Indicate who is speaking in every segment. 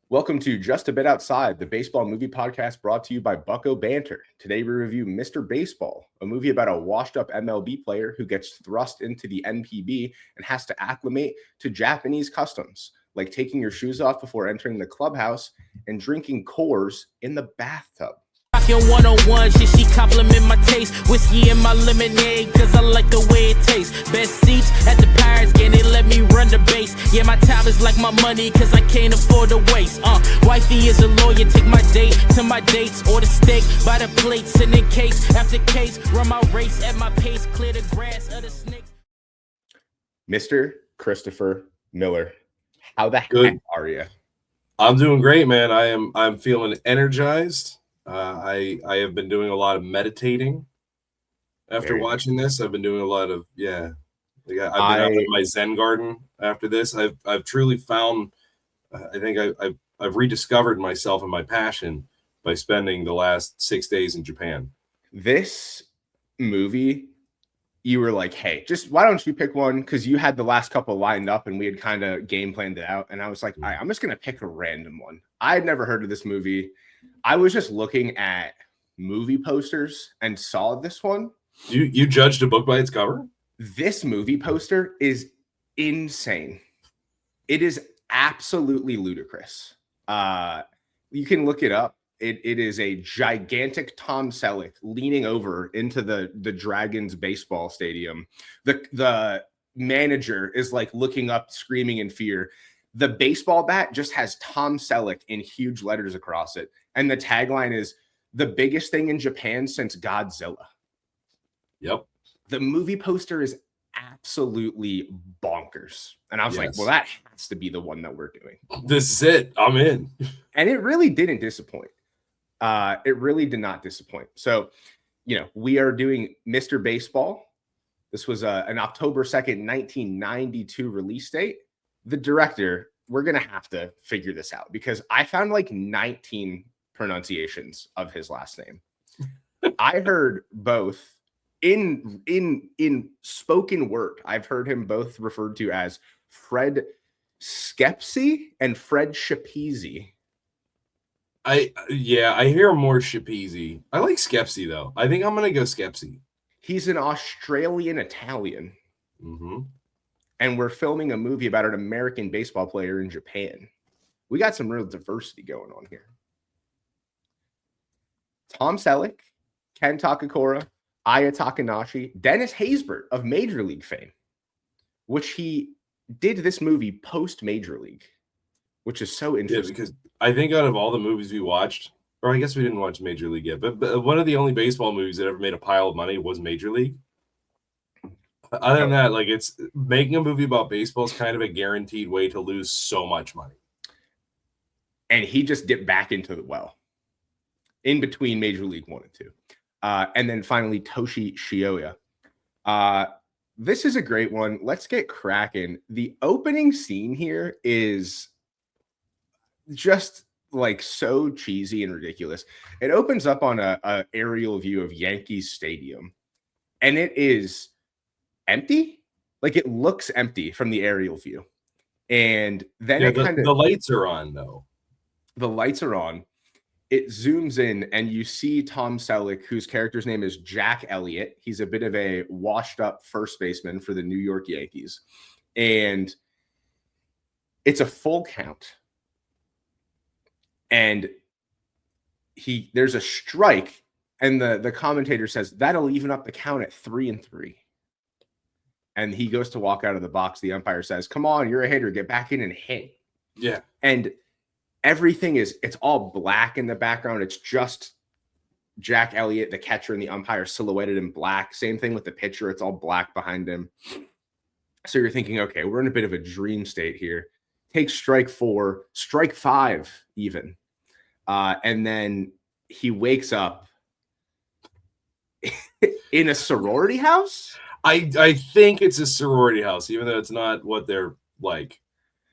Speaker 1: Welcome to Just a Bit Outside, the baseball movie podcast brought to you by Bucko Banter. Today we review Mr. Baseball, a movie about a washed-up MLB player who gets thrust into the NPB and has to acclimate to Japanese customs, like taking your shoes off before entering the clubhouse and drinking Coors in the bathtub.
Speaker 2: Rockin' 101, she compliment my taste. Whiskey in my lemonade, cause I like the way it tastes. Best seats at the Pirates game, they let me run the base. Yeah, my time is like my money, cause I can't afford to waste. Wifey is a lawyer, take my date to my dates. Order steak by the plate, send in case after case. Run my race at my pace, clear the grass of the snakes.
Speaker 1: Mr. Christopher Miller, how the heck are you?
Speaker 3: I'm doing great, man. I'm feeling energized. I have been doing a lot of meditating after watching this. I've been doing a lot of I've been out in my Zen garden after this. I've truly found. I think I've rediscovered myself and my passion by spending the last 6 days in Japan.
Speaker 1: This movie, you were like, hey, just why don't you pick one? Because you had the last couple lined up and we had kind of game planned it out. And I was like, all right, I'm just going to pick a random one. I had never heard of this movie. I was just looking at movie posters and saw this one.
Speaker 3: You judged a book by its cover?
Speaker 1: This movie poster is insane. It is absolutely ludicrous. You can look it up. It is a gigantic Tom Selleck leaning over into the Dragons baseball stadium. The manager is like looking up, screaming in fear. The baseball bat just has Tom Selleck in huge letters across it. And the tagline is the biggest thing in Japan since Godzilla.
Speaker 3: Yep.
Speaker 1: The movie poster is absolutely bonkers. And I was like, well, that has to be the one that we're doing.
Speaker 3: This is it. I'm in.
Speaker 1: And it really didn't disappoint. It really did not disappoint. So, we are doing Mr. Baseball. This was an October 2nd, 1992 release date. The director, we're going to have to figure this out because I found like 19 pronunciations of his last name. I heard both in spoken word. I've heard him both referred to as Fred Skepsy and Fred Shapizi.
Speaker 3: I hear more Shapizi. I like Skepsy though. I think I'm going to go Skepsy.
Speaker 1: He's an Australian Italian.
Speaker 3: Mm-hmm.
Speaker 1: And we're filming a movie about an American baseball player in Japan. We got some real diversity going on here. Tom Selleck, Ken Takakura, Aya Takanashi, Dennis Haysbert of Major League fame, which he did this movie post-Major League, which is so interesting.
Speaker 3: Yeah, because I think out of all the movies we watched, or I guess we didn't watch Major League yet, but one of the only baseball movies that ever made a pile of money was Major League. Other than that, like it's making a movie about baseball is kind of a guaranteed way to lose so much money.
Speaker 1: And he just dipped back into the well in between Major League 1 and 2. And then finally, Toshi Shioya. This is a great one. Let's get cracking. The opening scene here is just like so cheesy and ridiculous. It opens up on a aerial view of Yankees Stadium, and it is empty. Like it looks empty from the aerial view. And then
Speaker 3: the lights are on though.
Speaker 1: The lights are on. It zooms in and you see Tom Selleck, whose character's name is Jack Elliott. He's a bit of a washed up first baseman for the New York Yankees. And it's a full count. And there's a strike. And the commentator says, that'll even up the count at 3-3. And he goes to walk out of the box. The umpire says, come on, you're a hitter. Get back in and hit.
Speaker 3: Yeah.
Speaker 1: And everything it's all black in the background. It's just Jack Elliott, the catcher, and the umpire silhouetted in black. Same thing with the pitcher. It's all black behind him. So you're thinking, okay, we're in a bit of a dream state here. Take strike 4, strike 5 even. And then he wakes up in a sorority house.
Speaker 3: I think it's a sorority house, even though it's not what they're like.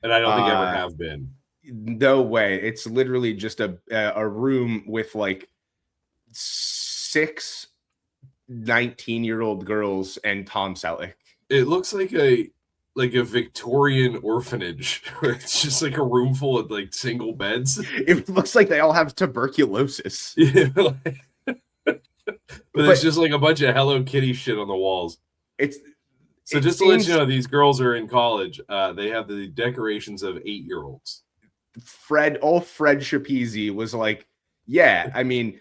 Speaker 3: And I don't think ever have been.
Speaker 1: No way. It's literally just a room with like 6 19-year-old girls and Tom Selleck.
Speaker 3: It looks like a like a Victorian orphanage where it's just like a room full of like single beds.
Speaker 1: It looks like they all have tuberculosis.
Speaker 3: Yeah, but it's just like a bunch of Hello Kitty shit on the walls. So just to let you know, these girls are in college. They have the decorations of 8-year-olds.
Speaker 1: Fred Shapizi was like, yeah, I mean,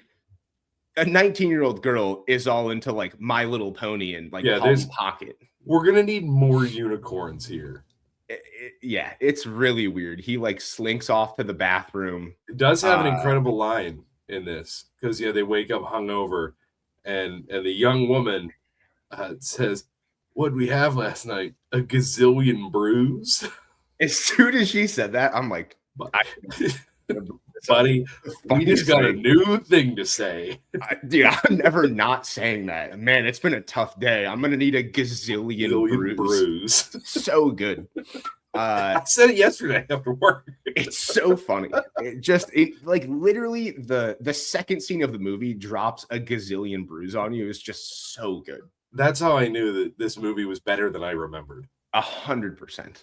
Speaker 1: a 19-year-old girl is all into like My Little Pony and like Polly Pocket.
Speaker 3: We're gonna need more unicorns here.
Speaker 1: Yeah, it's really weird. He like slinks off to the bathroom.
Speaker 3: It does have an incredible line in this because they wake up hungover, and the young woman says, "What'd we have last night? A gazillion brews."
Speaker 1: As soon as she said that, I'm like,
Speaker 3: buddy, we just got a new thing to say.
Speaker 1: Dude, I'm never not saying that. Man, it's been a tough day. I'm gonna need a gazillion brews. So good.
Speaker 3: I said it yesterday after work.
Speaker 1: It's so funny. Like literally the second scene of the movie drops a gazillion brews on you. It's just so good.
Speaker 3: That's how I knew that this movie was better than I remembered.
Speaker 1: 100%.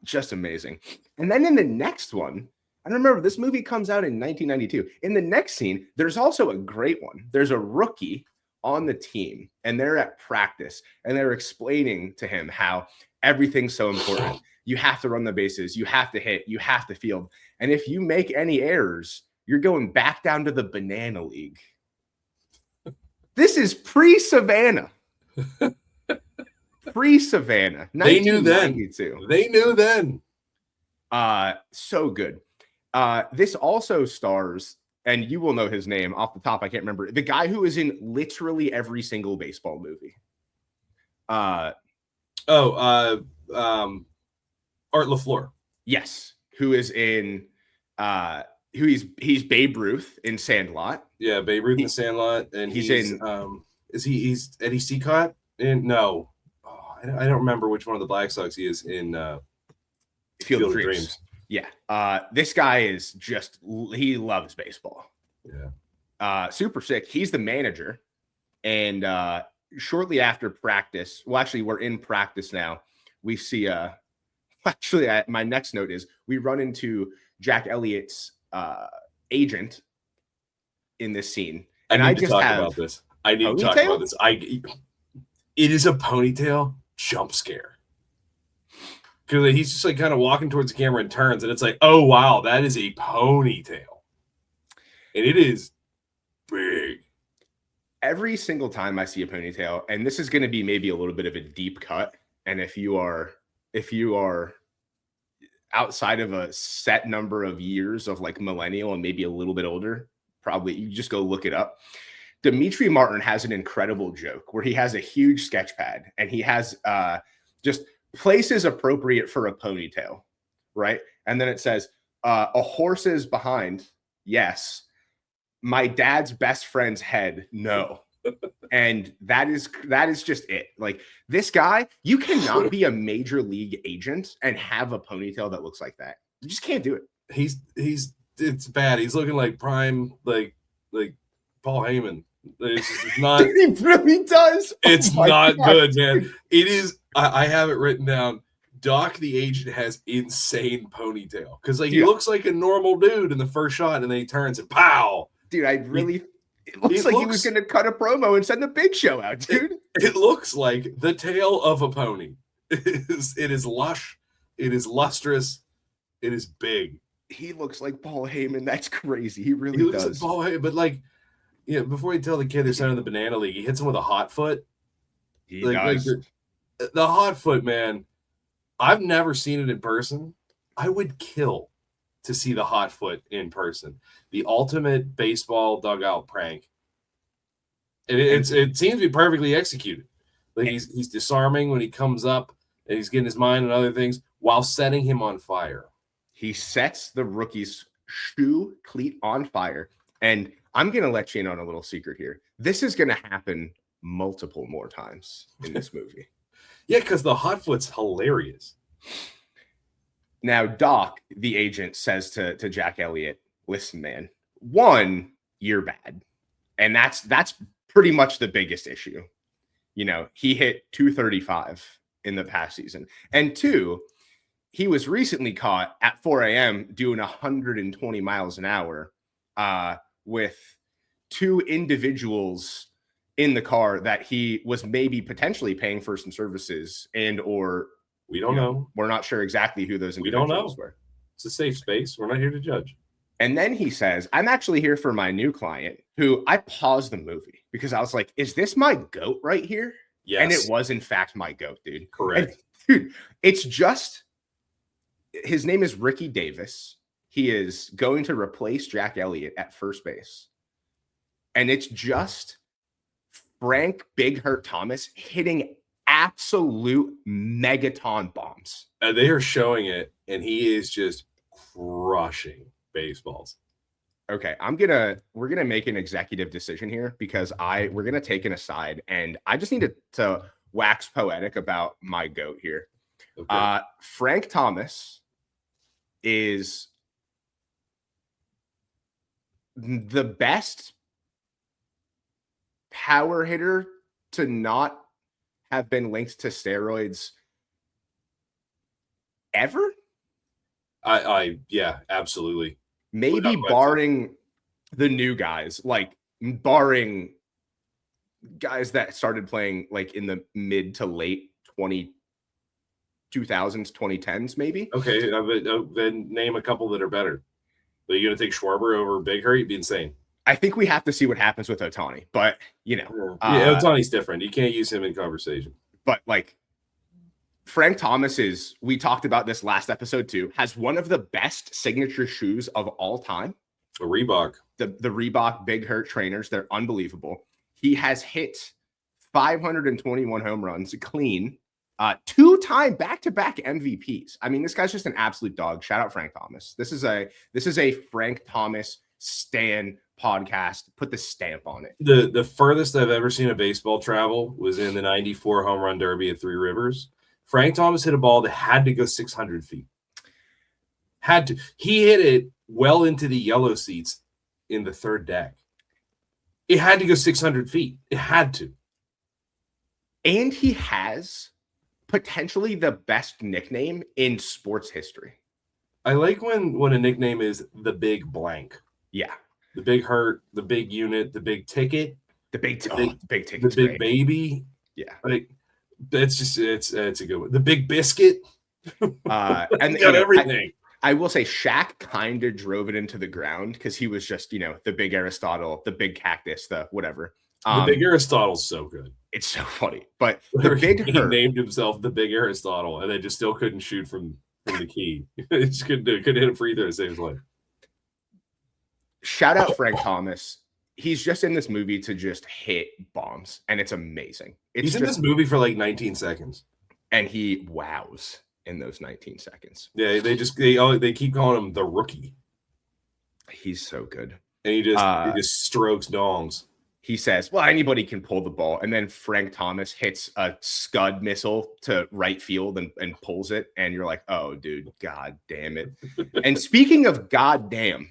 Speaker 1: Just amazing. And then in the next one, and remember, this movie comes out in 1992. In the next scene, there's also a great one. There's a rookie on the team, and they're at practice, and they're explaining to him how everything's so important. You have to run the bases. You have to hit. You have to field. And if you make any errors, you're going back down to the banana league. This is pre-Savannah. Pre-Savannah.
Speaker 3: They knew then. They knew then.
Speaker 1: So good. This also stars, and you will know his name off the top. I can't remember the guy who is in literally every single baseball movie.
Speaker 3: Art LaFleur.
Speaker 1: Yes, who is in he's Babe Ruth in Sandlot.
Speaker 3: Yeah, Babe Ruth in Sandlot, and he's in. He's Eddie Seacott? No, I don't remember which one of the Black Sox he is in.
Speaker 1: Field of Dreams. Yeah. This guy is he loves baseball.
Speaker 3: Yeah.
Speaker 1: Super sick. He's the manager. And shortly after practice, well, actually, we're in practice now. We see my next note is we run into Jack Elliott's agent in this scene. And I need to talk about this.
Speaker 3: It is a ponytail jump scare. Because he's just like kind of walking towards the camera and turns, and it's like, oh wow, that is a ponytail, and it is big.
Speaker 1: Every single time I see a ponytail, and this is going to be maybe a little bit of a deep cut, and if you are outside of a set number of years of like millennial and maybe a little bit older, probably you just go look it up. Demetri Martin has an incredible joke where he has a huge sketch pad and he has just places appropriate for a ponytail, right? And then it says, a horse is behind, yes. My dad's best friend's head, no. And that is just it. Like this guy, you cannot be a major league agent and have a ponytail that looks like that. You just can't do it.
Speaker 3: It's bad. He's looking like prime, like Paul Heyman. It's not.
Speaker 1: He really does.
Speaker 3: It's not good, man. It is. I have it written down. Doc the agent has insane ponytail because he looks like a normal dude in the first shot, and then he turns and pow.
Speaker 1: Dude, it looks like he was going to cut a promo and send the Big Show out, dude.
Speaker 3: It looks like the tail of a pony. It is lush. It is lustrous. It is big.
Speaker 1: He looks like Paul Heyman. That's crazy. He really does.
Speaker 3: Like Paul Heyman, but before you tell the kid they're sending the banana league, he hits him with a hot foot.
Speaker 1: He does.
Speaker 3: The hot foot, man. I've never seen it in person. I would kill to see the hot foot in person. The ultimate baseball dugout prank. And it seems to be perfectly executed. Like he's disarming when he comes up and he's getting his mind on other things while setting him on fire.
Speaker 1: He sets the rookie's shoe cleat on fire. And I'm going to let you in on a little secret here. This is going to happen multiple more times in this movie.
Speaker 3: Yeah, because the hot foot's hilarious.
Speaker 1: Now, Doc, the agent, says to Jack Elliott, listen, man, one, you're bad. And that's pretty much the biggest issue. He hit 235 in the past season. And 2, he was recently caught at 4 a.m. doing 120 miles an hour with 2 individuals in the car that he was maybe potentially paying for some services, and or
Speaker 3: we don't know.
Speaker 1: We're not sure exactly who those individuals were.
Speaker 3: It's a safe space. We're not here to judge.
Speaker 1: And then he says, I'm actually here for my new client, who I paused the movie because I was like, is this my goat right here?
Speaker 3: Yes.
Speaker 1: And it was, in fact, my goat, dude.
Speaker 3: Correct.
Speaker 1: And, dude, it's just, his name is Ricky Davis. He is going to replace Jack Elliott at first base. And it's just Frank Big Hurt Thomas hitting absolute megaton bombs.
Speaker 3: They are showing it, and he is just crushing baseballs.
Speaker 1: Okay, we're gonna make an executive decision here because we're gonna take an aside, and I just need to wax poetic about my goat here. Okay. Frank Thomas is the best power hitter to not have been linked to steroids ever.
Speaker 3: Yeah, absolutely.
Speaker 1: Maybe barring the new guys, like barring guys that started playing like in the mid to late 2010s, 2010s, maybe.
Speaker 3: Okay, then name a couple that are better. Are you going to take Schwarber over Big Hurt? You'd be insane.
Speaker 1: I think we have to see what happens with Ohtani, but
Speaker 3: Ohtani's different. You can't use him in conversation.
Speaker 1: But like Frank Thomas we talked about this last episode too, has one of the best signature shoes of all time.
Speaker 3: A Reebok.
Speaker 1: The Reebok Big Hurt trainers, they're unbelievable. He has hit 521 home runs clean, 2-time back-to-back MVPs. I mean, this guy's just an absolute dog. Shout out Frank Thomas. This is a Frank Thomas stan podcast. Put the stamp on it.
Speaker 3: The furthest I've ever seen a baseball travel was in the 94 home run derby at Three Rivers. Frank Thomas hit a ball that had to go 600 feet. Had to. He hit it well into the yellow seats in the third deck. It had to go 600 feet. It had to.
Speaker 1: And he has potentially the best nickname in sports history.
Speaker 3: I like when a nickname is the big blank.
Speaker 1: Yeah.
Speaker 3: The Big Hurt, the big unit, the big ticket,
Speaker 1: the big ticket,
Speaker 3: the big baby.
Speaker 1: Yeah.
Speaker 3: Like that's just it's a good one. The big biscuit.
Speaker 1: And
Speaker 3: got everything.
Speaker 1: I will say Shaq kind of drove it into the ground because he was just, the big Aristotle, the big cactus, the whatever.
Speaker 3: The big Aristotle's so good.
Speaker 1: It's so funny. But the Big
Speaker 3: Hurt, he named himself the Big Aristotle, and they just still couldn't shoot from the key. They just couldn't do it. Couldn't hit a free throw to save his life.
Speaker 1: Shout out Frank Thomas. He's just in this movie to just hit bombs, and it's amazing.
Speaker 3: He's in this movie for like 19 seconds.
Speaker 1: And he wows in those 19 seconds.
Speaker 3: Yeah, they keep calling him the rookie.
Speaker 1: He's so good.
Speaker 3: And he just strokes dongs.
Speaker 1: He says, well, anybody can pull the ball. And then Frank Thomas hits a Scud missile to right field and pulls it. And you're like, oh, dude, God damn it. And speaking of God damn,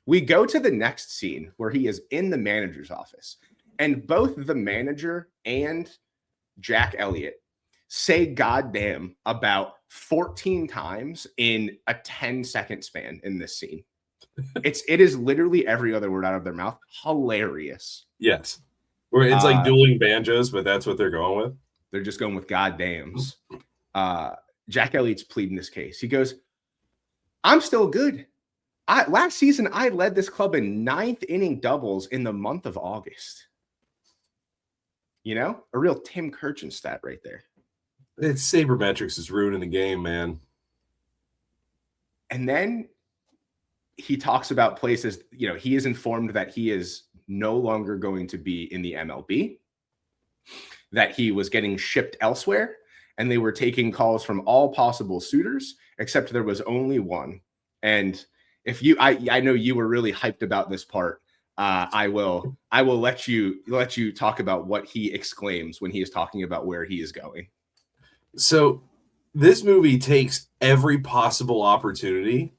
Speaker 1: we go to the next scene where he is in the manager's office. And both the manager and Jack Elliott say God damn about 14 times in a 10-second span in this scene. It is literally every other word out of their mouth. Hilarious.
Speaker 3: Yes. Where it's like dueling banjos, but that's what they're going with.
Speaker 1: They're just going with goddams. Jack Elliott's pleading this case. He goes, I'm still good. Last season, I led this club in 9th inning doubles in the month of August. A real Tim Kirchin stat right there.
Speaker 3: It's sabermetrics is ruining the game, man.
Speaker 1: And then he talks about places, he is informed that he is no longer going to be in the MLB, that he was getting shipped elsewhere, and they were taking calls from all possible suitors, except there was only one. And I know you were really hyped about this part. I will let you talk about what he exclaims when he is talking about where he is going.
Speaker 3: So this movie takes every possible opportunity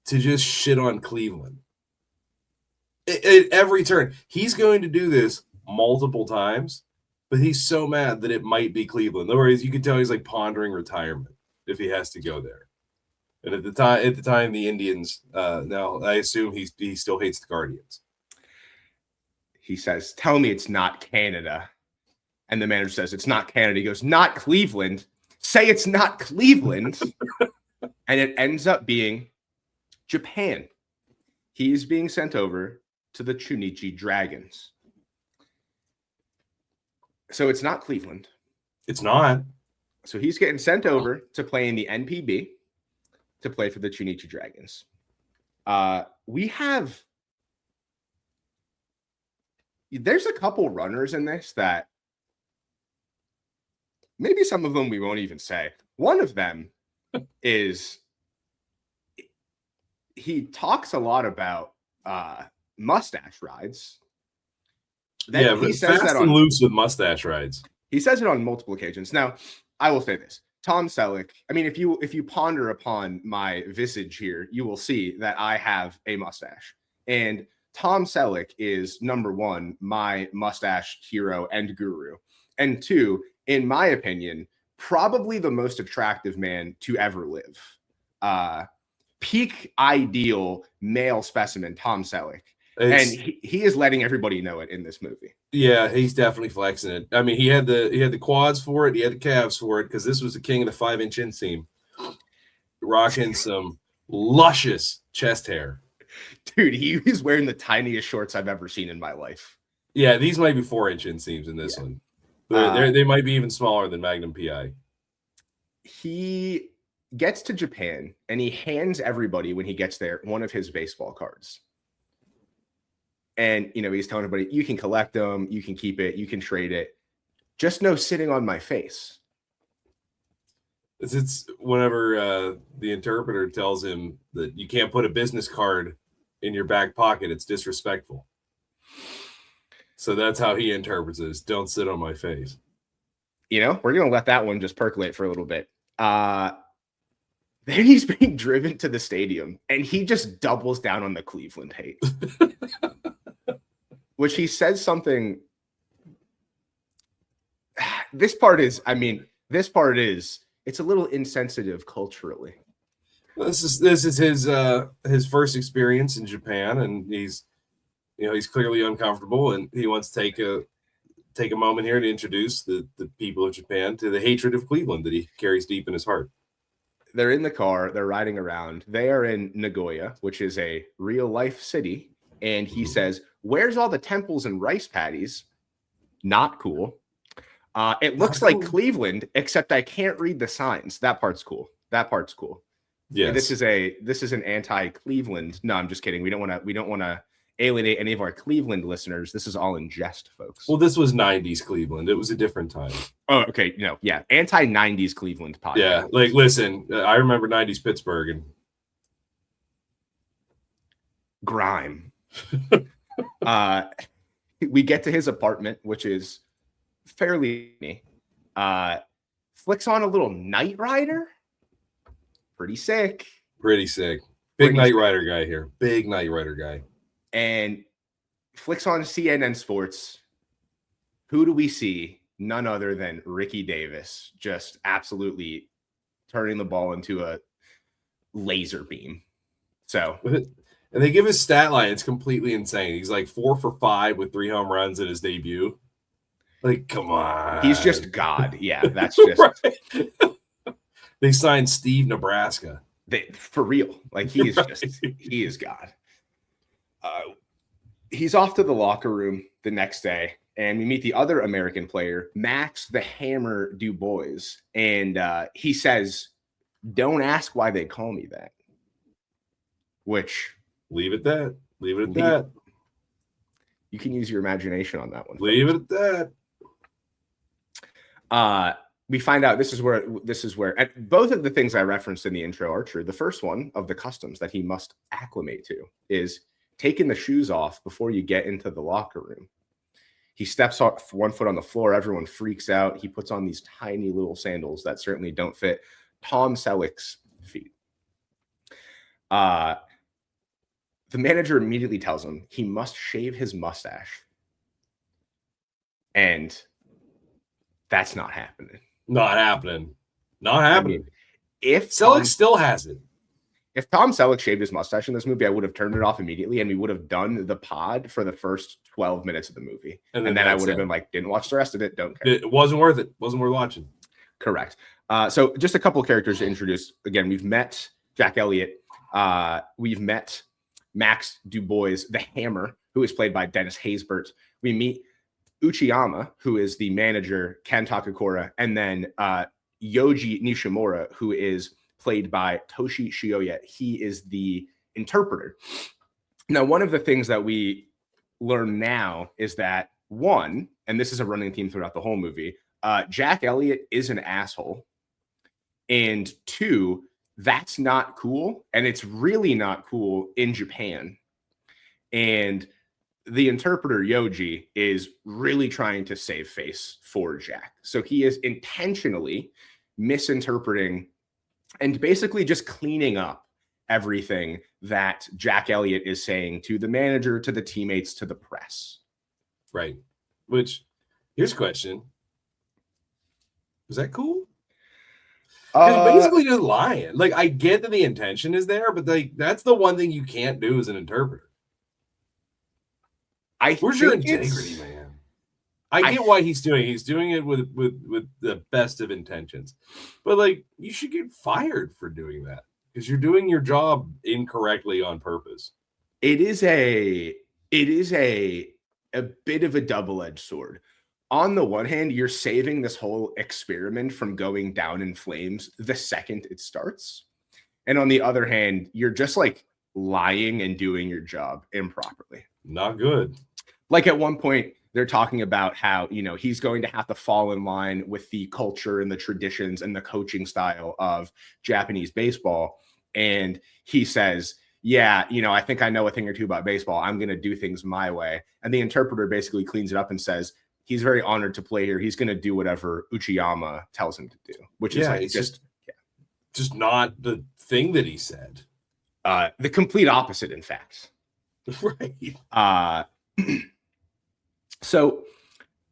Speaker 3: to just shit on Cleveland. At every turn. He's going to do this multiple times, but he's so mad that it might be Cleveland. In other words, you can tell he's like pondering retirement if he has to go there. And at the time, the Indians. Now I assume he still hates the Guardians.
Speaker 1: He says, "Tell me it's not Canada." And the manager says, "It's not Canada." He goes, "Not Cleveland. Say it's not Cleveland." And it ends up being Japan. He's being sent over to the Chunichi Dragons. So it's not Cleveland.
Speaker 3: It's not.
Speaker 1: So he's getting sent over to play in the NPB to play for the Chunichi Dragons. There's a couple runners in this that maybe some of them we won't even say. One of them is he talks a lot about mustache rides.
Speaker 3: He says that on loose with mustache rides.
Speaker 1: He says it on multiple occasions. Now, I will say this. Tom Selleck, I mean, if you ponder upon my visage here, you will see that I have a mustache. And Tom Selleck is, number one, my mustache hero and guru. And two, in my opinion, probably the most attractive man to ever live. Peak ideal male specimen, Tom Selleck. And he is letting everybody know it in this movie.
Speaker 3: Yeah, he's definitely flexing it. I mean, he had the quads for it, he had the calves for it, because this was the king of the 5-inch inseam, rocking some luscious chest hair.
Speaker 1: Dude, he was wearing the tiniest shorts I've ever seen in my life.
Speaker 3: Yeah, these might be 4-inch inseams in this one. They might be even smaller than Magnum PI.
Speaker 1: He gets to Japan and he hands everybody, when he gets there, one of his baseball cards. And, he's telling everybody, you can collect them, you can keep it, you can trade it. Just no sitting on my face.
Speaker 3: It's whenever the interpreter tells him that you can't put a business card in your back pocket, it's disrespectful. So that's how he interprets this. Don't sit on my face.
Speaker 1: We're going to let that one just percolate for a little bit. Then he's being driven to the stadium and he just doubles down on the Cleveland hate. Which he says something. This part is, it's a little insensitive culturally.
Speaker 3: This is his first experience in Japan, and he's clearly uncomfortable, and he wants to take a moment here to introduce the people of Japan to the hatred of Cleveland that he carries deep in his heart.
Speaker 1: They're in the car, they're riding around. They are in Nagoya, which is a real life city. And he says, "Where's all the temples and rice paddies?" Not cool. It looks like Cleveland, except I can't read the signs. That part's cool. Yeah, this is an anti-Cleveland. No, I'm just kidding. We don't want to alienate any of our Cleveland listeners. This is all in jest, folks.
Speaker 3: Well, this was 90s Cleveland. It was a different time.
Speaker 1: Oh, okay. Yeah. Anti-90s Cleveland podcast.
Speaker 3: Yeah, like, listen, I remember 90s Pittsburgh and
Speaker 1: grime. We get to his apartment, which is fairly flicks on a little Knight Rider. Pretty sick. Big
Speaker 3: Knight Rider guy here. Big Knight Rider guy.
Speaker 1: And flicks on CNN Sports. Who do we see? None other than Ricky Davis, just absolutely turning the ball into a laser beam. So,
Speaker 3: and they give his stat line. It's completely insane. He's like 4 for 5 with 3 home runs in his debut. Like, come on.
Speaker 1: He's just God. Yeah, that's just.
Speaker 3: Right. They signed Steve Nebraska.
Speaker 1: For real. Like, he is God. He's off to the locker room the next day, and we meet the other American player, Max the Hammer Dubois. And he says, "Don't ask why they call me that." Which.
Speaker 3: Leave it at that.
Speaker 1: You can use your imagination on that one.
Speaker 3: Leave it at
Speaker 1: that. We find out this is where and both of the things I referenced in the intro are true. The first one of the customs that he must acclimate to is taking the shoes off before you get into the locker room. He steps off 1 foot on the floor. Everyone freaks out. He puts on these tiny little sandals that certainly don't fit Tom Selleck's feet. The manager immediately tells him he must shave his mustache. And That's not happening.
Speaker 3: Not happening. Not happening.
Speaker 1: I mean, if
Speaker 3: Selleck still has it.
Speaker 1: If Tom Selleck shaved his mustache in this movie, I would have turned it off immediately, and we would have done the pod for the first 12 minutes of the movie. And then I would have been like, didn't watch the rest of it, don't care.
Speaker 3: It wasn't worth it. Wasn't worth watching.
Speaker 1: Correct. So just a couple of characters to introduce. Again, we've met Jack Elliott. We've met Max Dubois, the Hammer, who is played by Dennis Haysbert. We meet Uchiyama, who is the manager, Ken Takakura, and then Yoji Nishimura, who is played by Toshi Shioya. He is the interpreter. Now, one of the things that we learn now is that, one, and this is a running theme throughout the whole movie, Jack Elliott is an asshole. And two, that's not cool. And it's really not cool in Japan. And the interpreter, Yoji, is really trying to save face for Jack. So he is intentionally misinterpreting and basically just cleaning up everything that Jack Elliott is saying to the manager, to the teammates, to the press.
Speaker 3: Right. Which, here's a question. Is that cool? Because basically just lying. Like, I get that the intention is there, but like that's the one thing you can't do as an interpreter. Where's your integrity, man? I get why he's doing it. He's doing it with the best of intentions. But like, you should get fired for doing that because you're doing your job incorrectly on purpose.
Speaker 1: It is a bit of a double-edged sword. On the one hand, you're saving this whole experiment from going down in flames the second it starts. And on the other hand, you're just like lying and doing your job improperly.
Speaker 3: Not good.
Speaker 1: Like at one point, they're talking about how, he's going to have to fall in line with the culture and the traditions and the coaching style of Japanese baseball. And he says, yeah, I think I know a thing or two about baseball. I'm going to do things my way. And the interpreter basically cleans it up and says, he's very honored to play here. He's going to do whatever Uchiyama tells him to do, which is like
Speaker 3: just not the thing that he said.
Speaker 1: The complete opposite, in fact.
Speaker 3: Right.
Speaker 1: So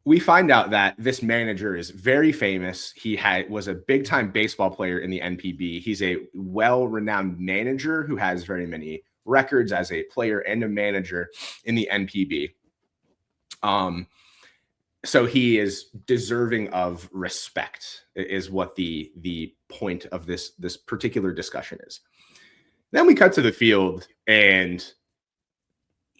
Speaker 1: we find out that this manager is very famous. He was a big-time baseball player in the NPB. He's a well-renowned manager who has very many records as a player and a manager in the NPB. So he is deserving of respect, is what the point of this particular discussion is. Then we cut to the field, and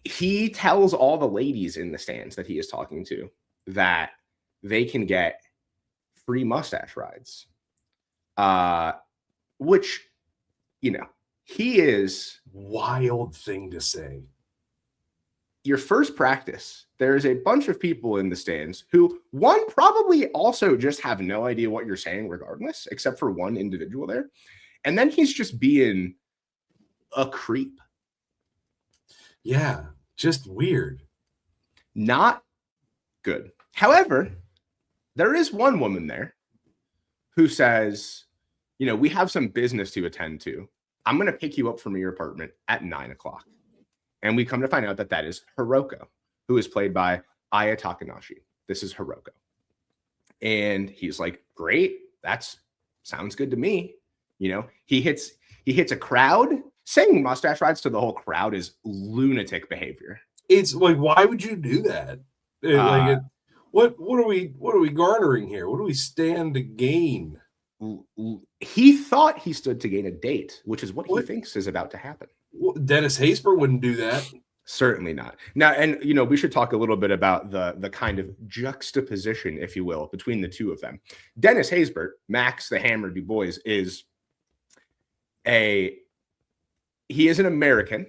Speaker 1: he tells all the ladies in the stands that he is talking to that they can get free mustache rides, which, he is
Speaker 3: wild thing to say.
Speaker 1: Your first practice, there is a bunch of people in the stands who, one, probably also just have no idea what you're saying regardless, except for one individual there. And then he's just being a creep.
Speaker 3: Yeah, just weird.
Speaker 1: Not good. However, there is one woman there who says, we have some business to attend to. I'm going to pick you up from your apartment at 9:00. And we come to find out that that is Hiroko, who is played by Aya Takanashi. This is Hiroko. And he's like, great. Sounds good to me. He hits a crowd. Saying mustache rides to the whole crowd is lunatic behavior.
Speaker 3: It's like, why would you do that? What are we garnering here? What do we stand to gain?
Speaker 1: He thought he stood to gain a date, which is what he thinks is about to happen.
Speaker 3: Dennis Haysbert wouldn't do that.
Speaker 1: Certainly not. Now, and we should talk a little bit about the kind of juxtaposition, if you will, between the two of them. Dennis Haysbert, Max the Hammer Dubois, he is an American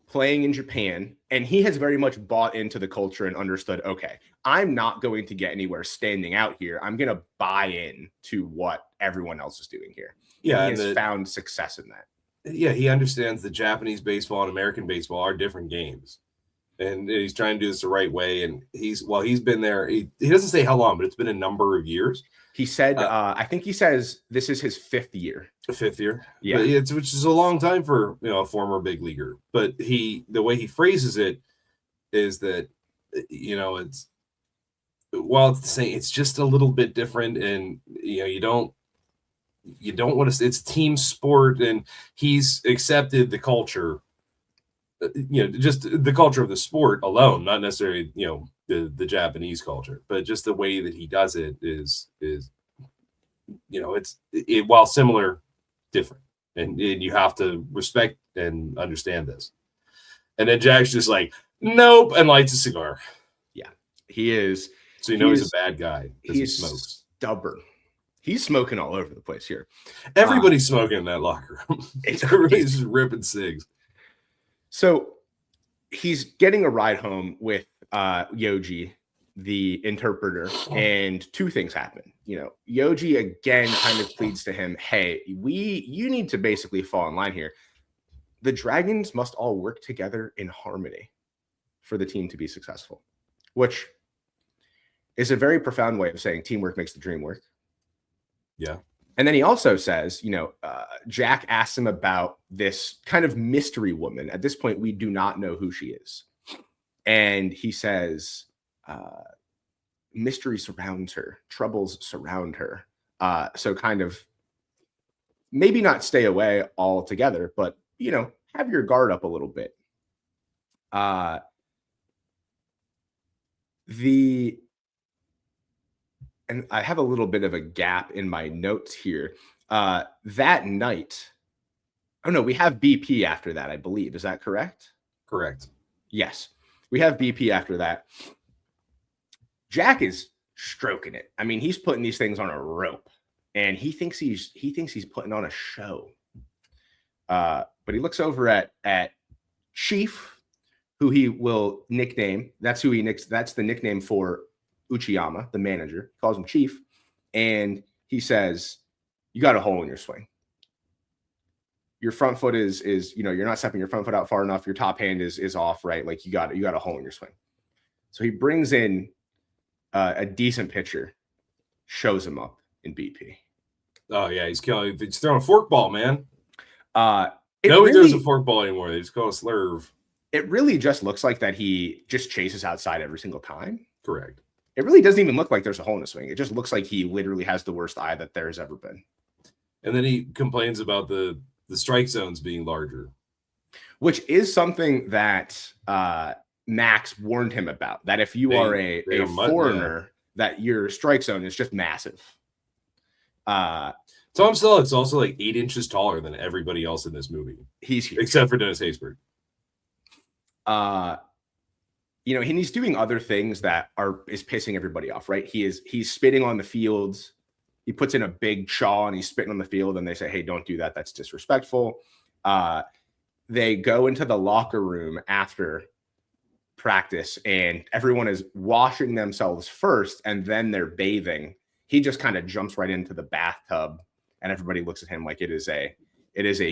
Speaker 1: playing in Japan, and he has very much bought into the culture and understood, okay, I'm not going to get anywhere standing out here. I'm going to buy in to what everyone else is doing here.
Speaker 3: Yeah,
Speaker 1: and he has found success in that.
Speaker 3: Yeah, he understands that Japanese baseball and American baseball are different games. And he's trying to do this the right way. And he's been there. He doesn't say how long, but it's been a number of years.
Speaker 1: He said, I think he says this is his 5th year.
Speaker 3: The 5th year.
Speaker 1: Yeah.
Speaker 3: Which is a long time for, a former big leaguer. But the way he phrases it is that, it's while it's the same, it's just a little bit different, and you don't want to. It's team sport, and he's accepted the culture. Just the culture of the sport alone, not necessarily the Japanese culture, but just the way that he does it is while similar, different, and you have to respect and understand this. And then Jack's just like, nope, and lights a cigar.
Speaker 1: Yeah, he is.
Speaker 3: So he's a bad guy because he smokes.
Speaker 1: Stubborn. He's smoking all over the place here.
Speaker 3: Everybody's smoking in that locker room. Everybody's just ripping cigs.
Speaker 1: So he's getting a ride home with Yoji, the interpreter, and two things happen. Yoji again kind of pleads to him, hey, you need to basically fall in line here. The dragons must all work together in harmony for the team to be successful, which is a very profound way of saying teamwork makes the dream work.
Speaker 3: Yeah.
Speaker 1: And then he also says, Jack asks him about this kind of mystery woman. At this point, we do not know who she is. And he says, mystery surrounds her, troubles surround her. So kind of maybe not stay away altogether, but, have your guard up a little bit. And I have a little bit of a gap in my notes here. That night, we have BP after that, I believe. Is that correct?
Speaker 3: Correct.
Speaker 1: Yes, we have BP after that. Jack is stroking it. I mean, he's putting these things on a rope, and he thinks he's putting on a show. But he looks over at Chief, who he will nickname. That's the nickname for Uchiyama, the manager. He calls him Chief, and he says, you got a hole in your swing. Your front foot is you're not stepping your front foot out far enough. Your top hand is off, right? Like you got a hole in your swing. So he brings in a decent pitcher, shows him up in BP.
Speaker 3: Oh yeah, he's throwing a fork ball, man.
Speaker 1: Nobody
Speaker 3: throws a fork ball anymore. They just call it a slurve.
Speaker 1: It really just looks like that he just chases outside every single time.
Speaker 3: Correct.
Speaker 1: It really doesn't even look like there's a hole in the swing. It just looks like he literally has the worst eye that there's ever been.
Speaker 3: And then he complains about the strike zones being larger,
Speaker 1: which is something that Max warned him about. That if you are a foreigner, that your strike zone is just massive.
Speaker 3: Tom Selleck's also like 8 inches taller than everybody else in this movie.
Speaker 1: He's huge.
Speaker 3: Except for Dennis Haysbert.
Speaker 1: And he's doing other things that is pissing everybody off, right? He's spitting on the fields. He puts in a big chaw and he's spitting on the field, and they say, hey, don't do that. That's disrespectful. They go into the locker room after practice, and everyone is washing themselves first, and then they're bathing. He just kind of jumps right into the bathtub, and everybody looks at him like it is a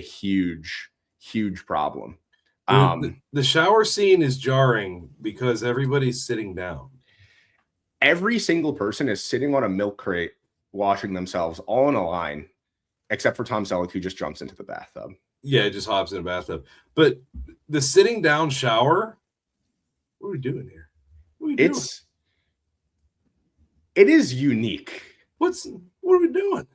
Speaker 1: huge, huge problem.
Speaker 3: The shower scene is jarring because everybody's sitting down.
Speaker 1: Every single person is sitting on a milk crate, washing themselves all in a line, except for Tom Selleck, who just jumps into the bathtub.
Speaker 3: Yeah, just hops in a bathtub. But the sitting down shower, what are we doing here? What are we doing?
Speaker 1: It is unique.
Speaker 3: What are we doing?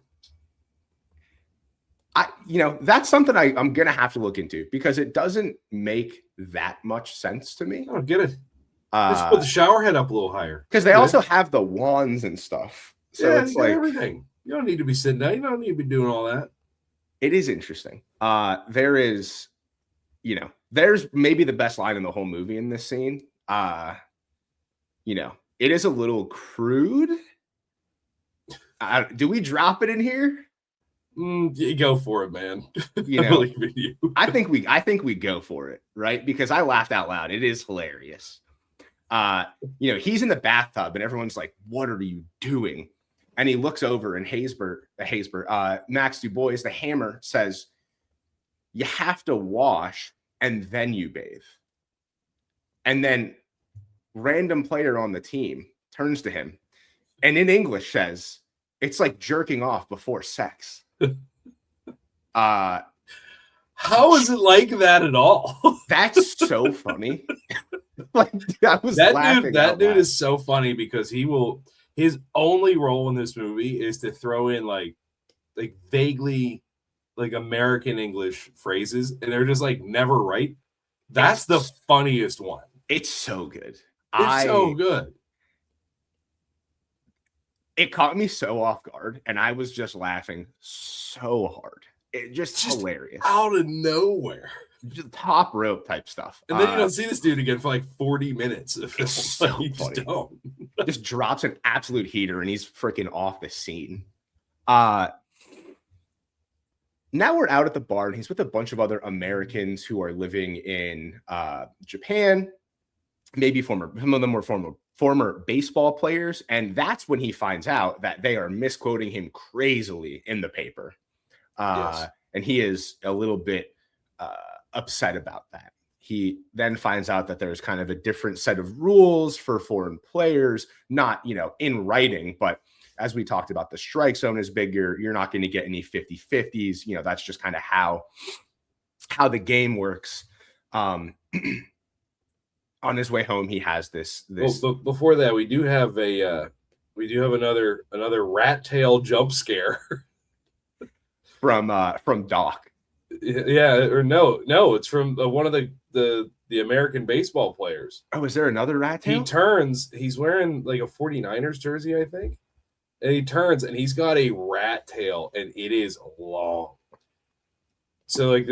Speaker 1: That's something I'm gonna have to look into because it doesn't make that much sense to me.
Speaker 3: I don't get it. Let's put the shower head up a little higher.
Speaker 1: Because they also have the wands and stuff. So it's like
Speaker 3: everything. You don't need to be sitting down. You don't need to be doing all that.
Speaker 1: It is interesting. There's maybe the best line in the whole movie in this scene. It is a little crude. Do we drop it in here?
Speaker 3: You go for it, man. I believe in you.
Speaker 1: I think we go for it, right? Because I laughed out loud. It is hilarious. He's in the bathtub and everyone's like, "What are you doing?" And he looks over and Max Du Bois, the Hammer, says, "You have to wash and then you bathe." And then random player on the team turns to him and in English says, "It's like jerking off before sex."
Speaker 3: How is it like that at all?
Speaker 1: That's so funny. Like, I was laughing.
Speaker 3: That dude is so funny because his only role in this movie is to throw in like vaguely like American English phrases, and they're just like never right. That's the funniest one.
Speaker 1: It's so good.
Speaker 3: It's so good.
Speaker 1: It caught me so off guard, and I was just laughing so hard. It just hilarious.
Speaker 3: Out of nowhere.
Speaker 1: Just top rope type stuff.
Speaker 3: And then you don't see this dude again for like 40 minutes.
Speaker 1: It's so funny. Just drops an absolute heater, and he's freaking off the scene. Now we're out at the bar, and he's with a bunch of other Americans who are living in Japan. Maybe some of them were former baseball players, and that's when he finds out that they are misquoting him crazily in the paper. Yes. And he is a little bit upset about that. He then finds out that there's kind of a different set of rules for foreign players, not, in writing, but as we talked about, the strike zone is bigger. You're not going to get any 50-50s. That's just kind of how the game works. On his way home, he has this.
Speaker 3: Well, before that, we do have another rat tail jump scare
Speaker 1: from Doc.
Speaker 3: Yeah, or no, it's from one of the American baseball players.
Speaker 1: Oh, is there another rat tail?
Speaker 3: He turns. He's wearing like a 49ers jersey, I think, and he turns and he's got a rat tail, and it is long. So like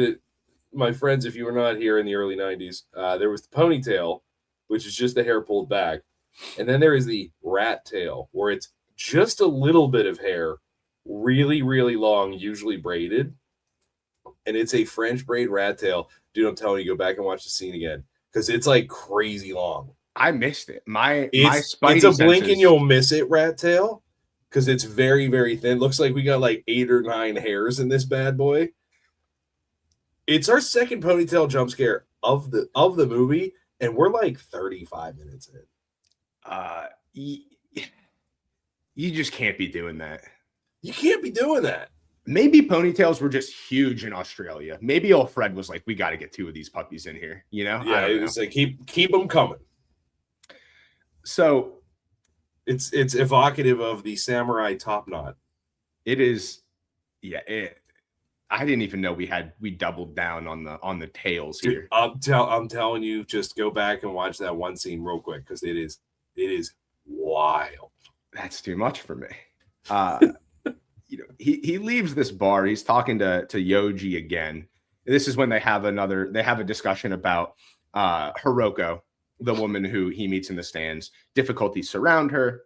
Speaker 3: my friends, if you were not here in the early 90s, there was the ponytail, which is just the hair pulled back. And then there is the rat tail, where it's just a little bit of hair, really, really long, usually braided. And it's a French braid rat tail. Dude, I'm telling you, go back and watch the scene again, because it's like crazy long.
Speaker 1: I missed it.
Speaker 3: It's a blink and you'll miss it rat tail, because it's very, very thin. Looks like we got like 8 or 9 hairs in this bad boy. It's our second ponytail jump scare of the movie, and we're like 35 minutes in.
Speaker 1: You just can't be doing that.
Speaker 3: You can't be doing that.
Speaker 1: Maybe ponytails were just huge in Australia. Maybe old Fred was like, "We got to get 2 of these puppies in here."
Speaker 3: Yeah, it's like keep them coming.
Speaker 1: So
Speaker 3: it's evocative of the samurai top knot.
Speaker 1: It is, yeah. I didn't even know we doubled down on the tails here.
Speaker 3: Dude, I'm telling you, just go back and watch that one scene real quick, because it is wild.
Speaker 1: That's too much for me. He leaves this bar. He's talking to Yoji again. This is when they have a discussion about Hiroko, the woman who he meets in the stands. Difficulties surround her.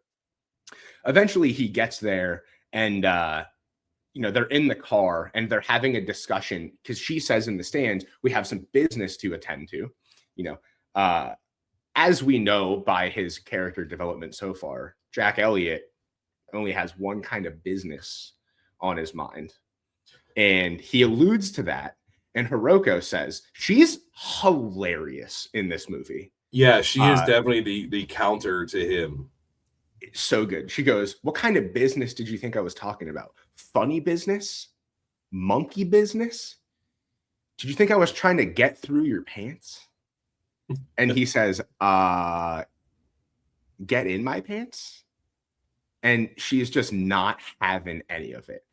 Speaker 1: Eventually, he gets there, and they're in the car and they're having a discussion, because she says in the stands, we have some business to attend to. As we know by his character development so far, Jack Elliott only has one kind of business on his mind. And he alludes to that. And Hiroko says she's hilarious in this movie.
Speaker 3: Yeah, she is definitely the counter to him.
Speaker 1: It's so good. She goes, "What kind of business did you think I was talking about? Funny business? Monkey business? Did you think I was trying to get through your pants?" And he says, "Get in my pants?" And she's just not having any of it.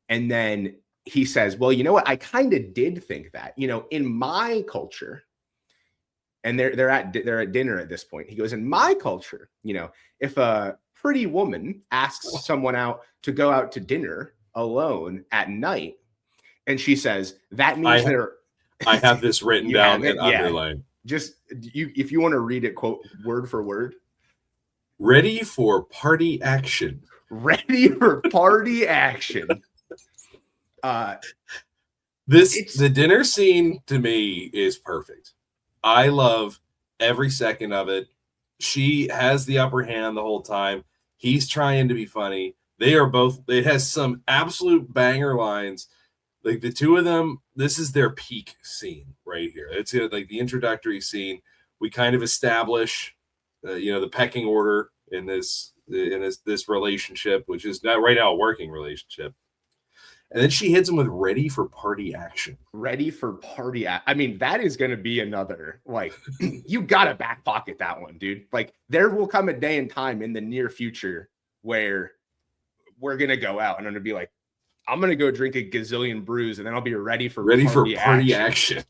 Speaker 1: And then he says, "Well, you know what? I kind of did think that, in my culture," and they're at dinner at this point. He goes, "In my culture, if a pretty woman asks someone out to go out to dinner alone at night, and she says, that means
Speaker 3: I have this written down and underlined.
Speaker 1: Just if you want to read it, quote word for word.
Speaker 3: Ready for party action.
Speaker 1: Ready for party action.
Speaker 3: The dinner scene to me is perfect. I love every second of it. She has the upper hand the whole time. He's trying to be funny. It has some absolute banger lines. Like the two of them, this is their peak scene right here. It's like the introductory scene. We kind of establish, the pecking order in this relationship, which is not right now a working relationship. And then she hits him with ready for party action.
Speaker 1: Ready for party. I mean, that is going to be another, like, you got to back pocket that one, dude. Like, there will come a day and time in the near future where we're going to go out and I'm going to be like, I'm going to go drink a gazillion brews and then I'll be ready for
Speaker 3: party action.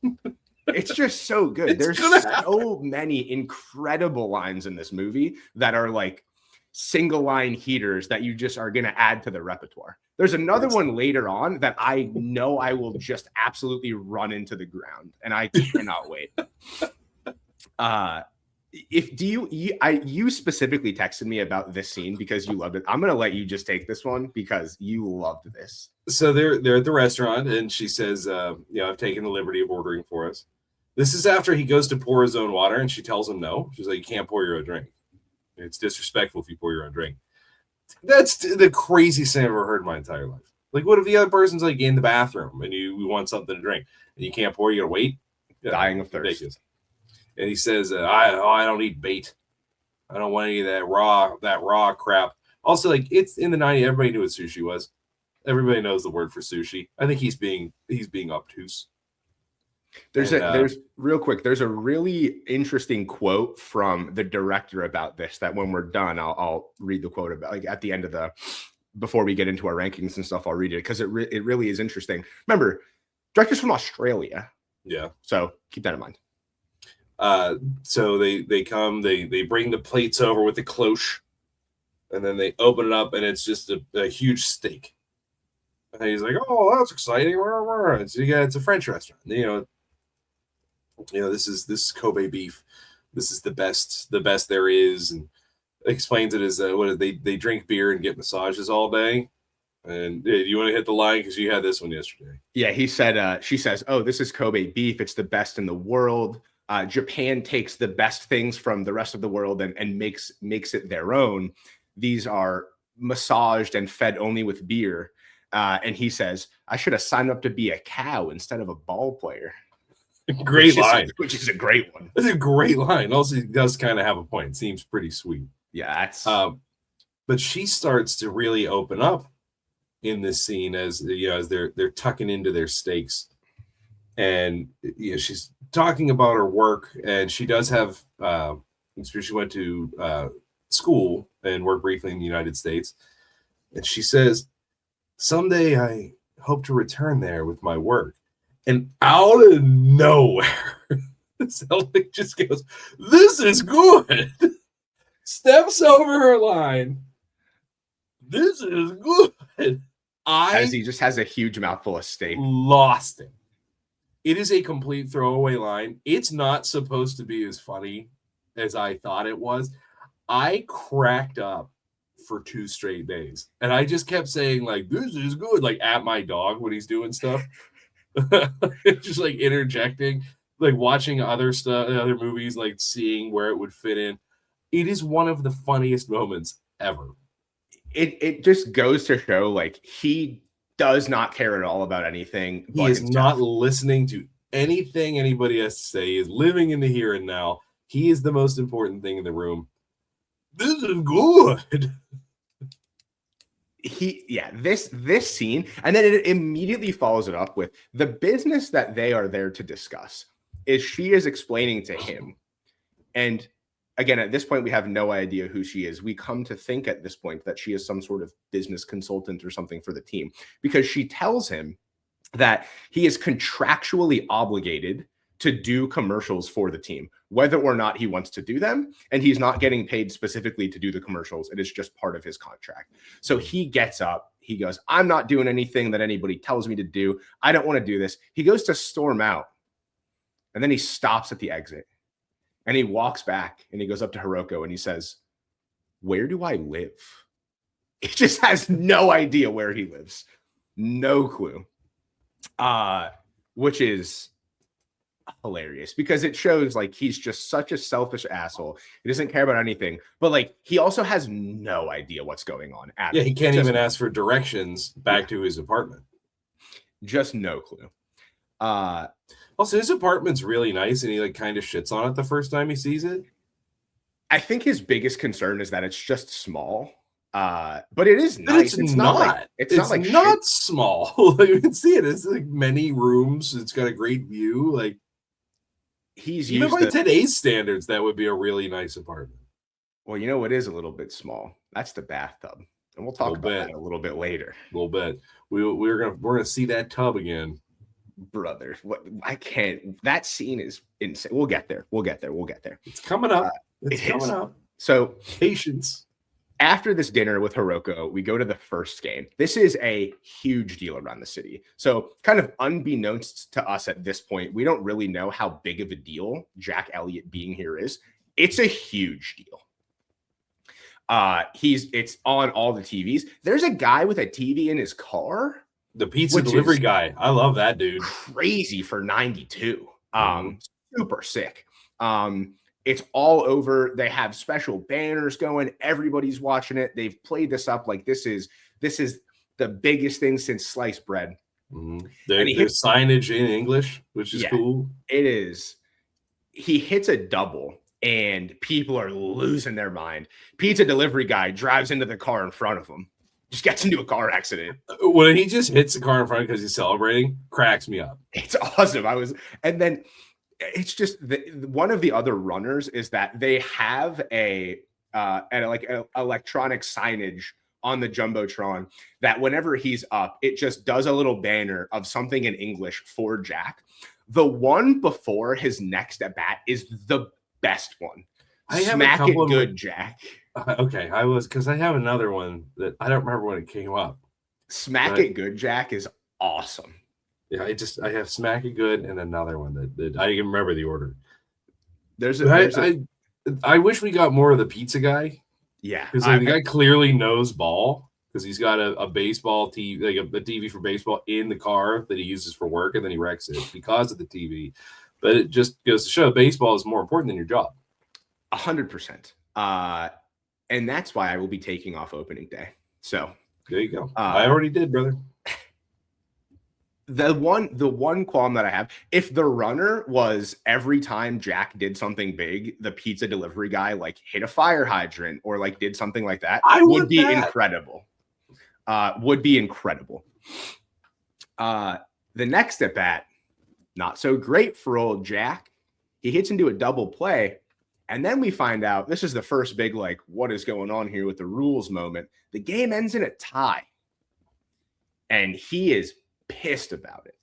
Speaker 1: It's just so good. There's so many incredible lines in this movie that are like single line heaters that you just are going to add to the repertoire. There's another one later on that I know I will just absolutely run into the ground, and I cannot wait. You specifically texted me about this scene because you loved it. I'm gonna let you just take this one because you loved this.
Speaker 3: So they're at the restaurant, and she says, I've taken the liberty of ordering for us. This is after he goes to pour his own water, and she tells him no. She's like, you can't pour your own drink. It's disrespectful if you pour your own drink. That's the craziest thing I've ever heard in my entire life. Like, what if the other person's like in the bathroom and you want something to drink and you can't pour, you gotta wait?
Speaker 1: Dying of thirst.
Speaker 3: Ridiculous. And he says, I don't eat bait. I don't want any of that raw crap. Also, like, it's in the 90s, everybody knew what sushi was. Everybody knows the word for sushi. I think he's being obtuse.
Speaker 1: There's real quick. There's a really interesting quote from the director about this that when we're done, I'll read the quote about, like, at the end of before we get into our rankings and stuff. I'll read it because it really is interesting. Remember, director's from Australia.
Speaker 3: Yeah.
Speaker 1: So keep that in mind.
Speaker 3: So they come, they bring the plates over with the cloche, and then they open it up, and it's just a huge steak. And he's like, "Oh, that's exciting!" And so it's a French restaurant. This is Kobe beef. This is the best there is, and explains it as they drink beer and get massages all day. And do you want to hit the line because you had this one yesterday?
Speaker 1: Yeah, he said. She says, "Oh, this is Kobe beef. It's the best in the world." Japan takes the best things from the rest of the world and makes it their own. These are massaged and fed only with beer. And he says, I should have signed up to be a cow instead of a ball player.
Speaker 3: Great line.
Speaker 1: Which is a great one.
Speaker 3: That's a great line. Also, he does kind of have a point. Seems pretty sweet.
Speaker 1: Yeah, that's...
Speaker 3: but she starts to really open up in this scene as they're tucking into their steaks. And she's talking about her work, and she does have she went to school and worked briefly in the United States. And she says, someday I hope to return there with my work. And out of nowhere, Selleck just goes, this is good. Steps over her line. This is good.
Speaker 1: As he just has a huge mouthful of steak.
Speaker 3: Lost it. It is a complete throwaway line. It's not supposed to be as funny as I thought it was. I cracked up for 2 straight days. And I just kept saying, like, this is good, like at my dog when he's doing stuff. Just like interjecting, like watching other stuff, other movies, like seeing where it would fit in. It is one of the funniest moments ever.
Speaker 1: It just goes to show, like, he does not care at all about anything.
Speaker 3: He is not listening to anything anybody has to say. He is living in the here and now. He is the most important thing in the room. This is good.
Speaker 1: This scene, and then it immediately follows it up with the business that they are there to discuss is she is explaining to him. And again, at this point, we have no idea who she is. We come to think at this point that she is some sort of business consultant or something for the team, because she tells him that he is contractually obligated to do commercials for the team, whether or not he wants to do them. And he's not getting paid specifically to do the commercials. It is just part of his contract. So he gets up, he goes, I'm not doing anything that anybody tells me to do. I don't want to do this. He goes to storm out, and then he stops at the exit, and he walks back, and he goes up to Hiroko, and he says, where do I live? He just has no idea where he lives. No clue. Which is hilarious, because it shows, like, he's just such a selfish asshole. He doesn't care about anything, but, like, he also has no idea what's going on.
Speaker 3: He can't even ask for directions back to his apartment.
Speaker 1: Just no clue.
Speaker 3: Also, his apartment's really nice, and he, like, kind of shits on it the first time he sees it.
Speaker 1: I think his biggest concern is that it's just small. But it is
Speaker 3: But
Speaker 1: nice.
Speaker 3: it's not.
Speaker 1: Like it's not like
Speaker 3: not small. You can see it. It's like many rooms. It's got a great view. Like
Speaker 1: he's
Speaker 3: even
Speaker 1: used
Speaker 3: by today's standards, that would be a really nice apartment.
Speaker 1: Well, you know what is a little bit small? That's the bathtub, and we'll talk about that a little bit later.
Speaker 3: A little bit. We're gonna see that tub again,
Speaker 1: brother. What I can't. That scene is insane. We'll get there. We'll get there.
Speaker 3: It's coming up. It's coming up.
Speaker 1: So
Speaker 3: patience.
Speaker 1: After this dinner with Hiroko, we go to the first game. This is a huge deal around the city. So kind of unbeknownst to us at this point, we don't really know how big of a deal Jack Elliott being here is. It's a huge deal. It's on all the TVs. There's a guy with a TV in his car.
Speaker 3: The pizza delivery guy. I love that dude.
Speaker 1: Crazy for 92. Super sick. It's all over. They have special banners going. Everybody's watching it. They've played this up like this is the biggest thing since sliced bread.
Speaker 3: There's signage in English, which is cool.
Speaker 1: It is. He hits a double and people are losing their mind. Pizza delivery guy drives into the car in front of him. Just gets into a car accident.
Speaker 3: When he just hits the car in front because he's celebrating, cracks me up.
Speaker 1: It's awesome. And then it's just one of the other runners is that they have an electronic signage on the Jumbotron that whenever he's up, it just does a little banner of something in English for Jack. The one before his next at bat is the best one. Smack it good, Jack.
Speaker 3: Okay, because I have another one that I don't remember when it came up.
Speaker 1: Smack it good, Jack is awesome.
Speaker 3: Yeah, I have Smack It Good and another one that I can remember the order. I wish we got more of the pizza guy.
Speaker 1: Yeah,
Speaker 3: because the guy clearly knows ball because he's got a baseball TV, like a TV for baseball in the car that he uses for work, and then he wrecks it because of the TV. But it just goes to show baseball is more important than your job.
Speaker 1: 100%. And that's why I will be taking off opening day. So
Speaker 3: there you go. I already did, brother.
Speaker 1: The one qualm that I have, if the runner was every time Jack did something big, the pizza delivery guy like hit a fire hydrant or like did something like that, would be incredible. Would be incredible. The next at bat, not so great for old Jack. He hits into a double play. And then we find out this is the first big, like, what is going on here with the rules moment. The game ends in a tie. And he is pissed about it.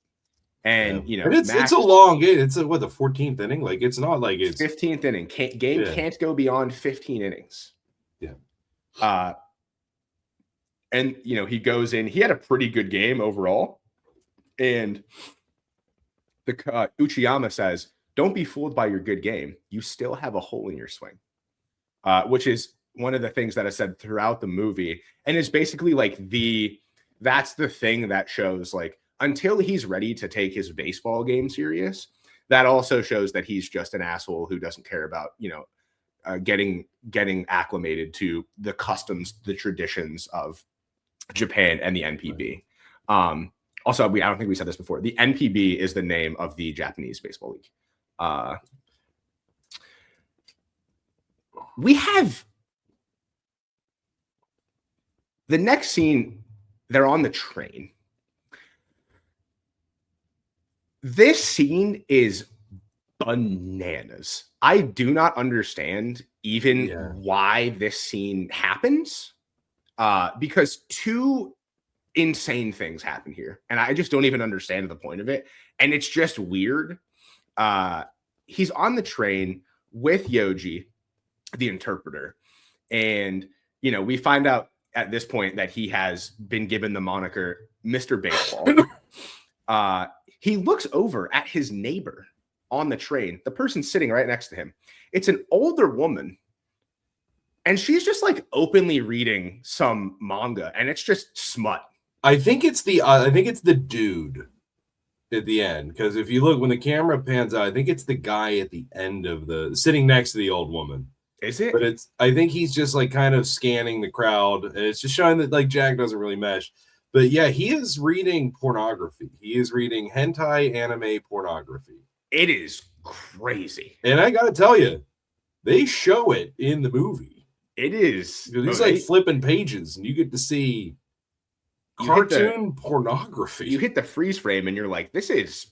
Speaker 1: And, you know,
Speaker 3: it's a long game. It's the 14th inning? Like, it's not like it's
Speaker 1: 15th inning. Can't go beyond 15 innings.
Speaker 3: Yeah.
Speaker 1: And, you know, he goes in. He had a pretty good game overall. And the Uchiyama says, don't be fooled by your good game. You still have a hole in your swing, which is one of the things that I said throughout the movie. And it's basically like that's the thing that shows like until he's ready to take his baseball game serious, that also shows that he's just an asshole who doesn't care about, you know, getting acclimated to the customs, the traditions of Japan and the NPB. Also, I don't think we said this before. The NPB is the name of the Japanese baseball league. We have the next scene. They're on the train. This scene is bananas. I do not understand even why this scene happens. Because two insane things happen here. And I just don't even understand the point of it. And it's just weird. He's on the train with Yoji, the interpreter. And, you know, we find out at this point that he has been given the moniker Mr. Baseball. He looks over at his neighbor on the train, the person sitting right next to him. It's an older woman. And she's just like openly reading some manga, and it's just smut.
Speaker 3: I think it's the dude at the end, because if you look when the camera pans out, I think it's the guy at the end of the sitting next to the old woman.
Speaker 1: Is it?
Speaker 3: But I think he's just like kind of scanning the crowd, and it's just showing that like Jack doesn't really mesh. But yeah, he is reading pornography. He is reading hentai anime pornography.
Speaker 1: It is crazy.
Speaker 3: And I gotta tell you, they show it in the movie.
Speaker 1: It is.
Speaker 3: He's like flipping pages, and you get to see cartoon pornography.
Speaker 1: You hit the freeze frame, and you're like, this is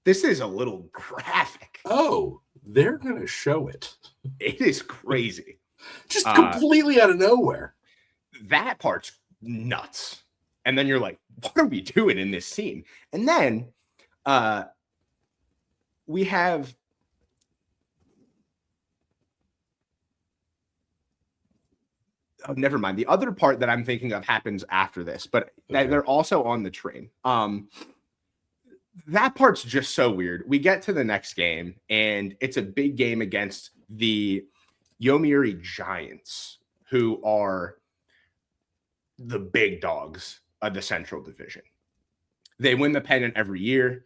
Speaker 1: a little graphic.
Speaker 3: Oh, they're gonna show it.
Speaker 1: It is crazy.
Speaker 3: Just completely out of nowhere.
Speaker 1: That part's nuts. And then you're like, what are we doing in this scene? And then we have never mind. The other part that I'm thinking of happens after this, but they're also on the train. That part's just so weird. We get to the next game, and it's a big game against the Yomiuri Giants, who are the big dogs of the Central Division. They win the pennant every year.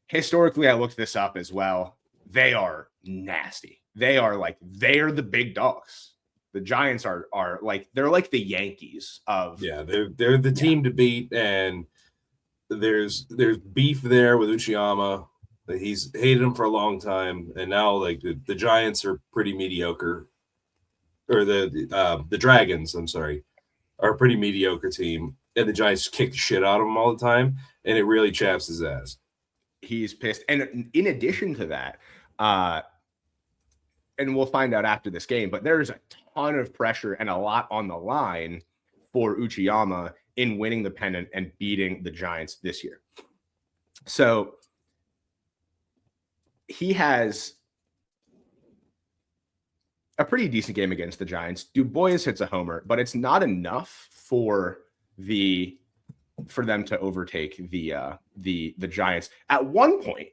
Speaker 1: Historically, I looked this up as well. They are nasty. They're the big dogs. The Giants are like, they're like the Yankees of.
Speaker 3: Yeah, they're the team to beat, and there's beef there with Uchiyama. He's hated him for a long time, and now like the Giants are pretty mediocre, or the Dragons, I'm sorry, are a pretty mediocre team, and the Giants kick the shit out of him all the time, and it really chaps his ass.
Speaker 1: He's pissed, and in addition to that, and we'll find out after this game, but there's a ton of pressure and a lot on the line for Uchiyama in winning the pennant and beating the Giants this year. So he has a pretty decent game against the Giants. Dubois hits a homer, but it's not enough for them to overtake the Giants. At one point,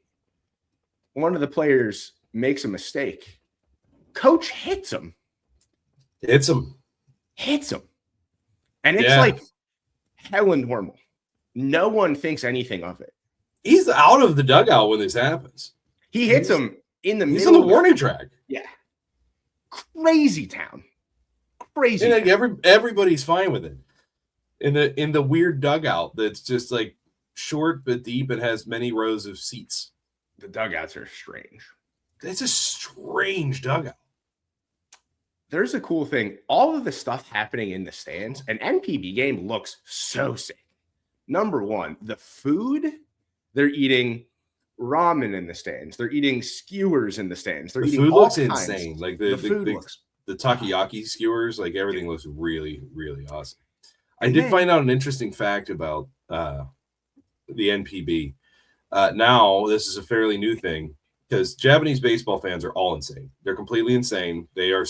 Speaker 1: one of the players makes a mistake. Coach hits him. And it's like hella normal. No one thinks anything of it.
Speaker 3: He's out of the dugout when this happens.
Speaker 1: He hits him in the middle.
Speaker 3: He's on the warning track.
Speaker 1: Yeah. Crazy town. Crazy.
Speaker 3: And like everybody's fine with it. In the weird dugout that's just like short but deep and has many rows of seats.
Speaker 1: The dugouts are strange.
Speaker 3: It's a strange dugout.
Speaker 1: There's a cool thing. All of the stuff happening in the stands, an NPB game looks so sick. Number one, the food, they're eating ramen in the stands. They're eating skewers in the stands.
Speaker 3: The food looks insane. Like the takoyaki skewers, like everything looks really, really awesome. I did find out an interesting fact about the NPB. Now, this is a fairly new thing, because Japanese baseball fans are all insane. They're completely insane. They are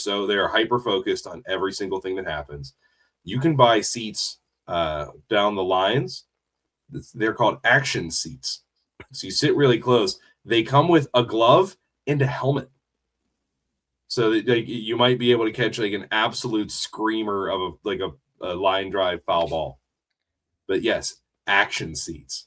Speaker 3: hyper focused on every single thing that happens. You can buy seats down the lines. They're called action seats. So you sit really close. They come with a glove and a helmet. So that, you might be able to catch like an absolute screamer of a line drive foul ball. But yes, action seats.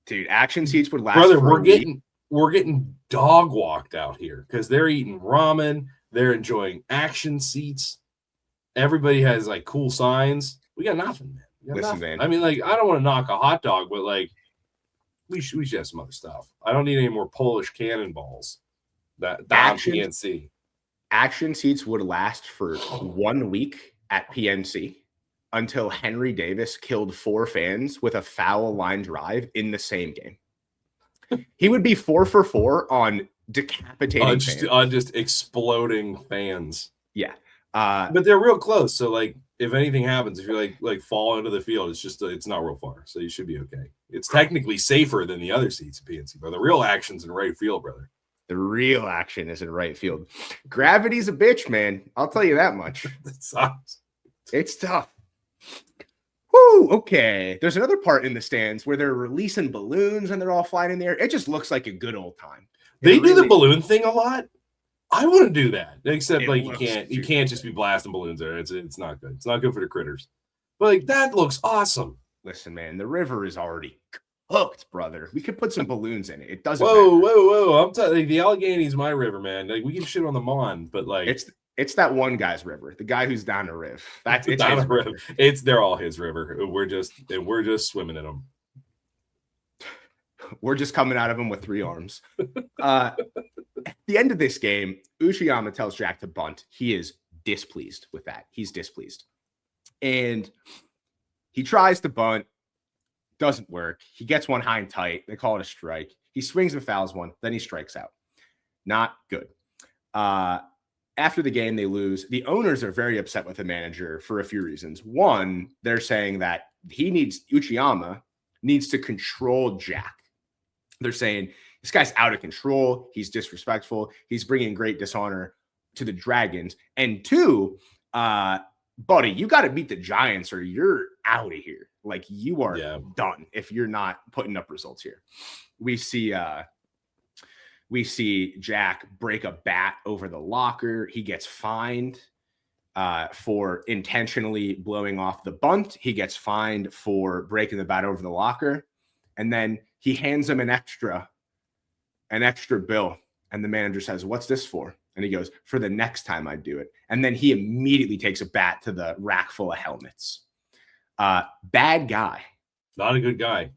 Speaker 1: Dude, action seats would last.
Speaker 3: Brother, we're getting dog walked out here because they're eating ramen. They're enjoying action seats. Everybody has like cool signs. We got nothing, man.
Speaker 1: Listen, man.
Speaker 3: I mean, like, I don't want to knock a hot dog, but like, we should have some other stuff. I don't need any more Polish cannonballs. That PNC.
Speaker 1: Action seats would last for 1 week at PNC until Henry Davis killed 4 fans with a foul line drive in the same game. He would be 4 for 4 on decapitating fans.
Speaker 3: On just exploding fans.
Speaker 1: Yeah.
Speaker 3: But they're real close. So like, if anything happens, if you like fall into the field, it's not real far. So you should be okay. It's technically safer than the other seats at PNC, but the real action's in right field, brother.
Speaker 1: The real action is in right field. Gravity's a bitch, man. I'll tell you that much.
Speaker 3: It sucks.
Speaker 1: It's tough. Woo, okay. There's another part in the stands where they're releasing balloons and they're all flying in the air. It just looks like a good old time.
Speaker 3: They do the balloon thing a lot. I want to do that, except like you can't just be blasting balloons there. It's not good. It's not good for the critters. But like, that looks awesome.
Speaker 1: Listen, man, the river is already cooked, brother. We could put some balloons in it. It doesn't.
Speaker 3: Whoa! I'm telling you, the Allegheny's my river, man. Like, we can shit on the Mon, but like,
Speaker 1: it's that one guy's river, the guy who's down a riv. That's it's
Speaker 3: down a river. They're all his river. We're just swimming in them.
Speaker 1: We're just coming out of him with 3 arms. At the end of this game, Uchiyama tells Jack to bunt. He is displeased with that. He's displeased. And he tries to bunt. Doesn't work. He gets one high and tight. They call it a strike. He swings and fouls one. Then he strikes out. Not good. After the game, they lose. The owners are very upset with the manager for a few reasons. One, they're saying that Uchiyama needs to control Jack. They're saying this guy's out of control. He's disrespectful. He's bringing great dishonor to the Dragons. And two, buddy, you got to beat the Giants or you're out of here. Like, you are done if you're not putting up results here. We see Jack break a bat over the locker. He gets fined for intentionally blowing off the bunt. He gets fined for breaking the bat over the locker. And then he hands him an extra bill. And the manager says, "What's this for?" And he goes, "For the next time I do it." And then he immediately takes a bat to the rack full of helmets. Bad guy.
Speaker 3: Not a good guy.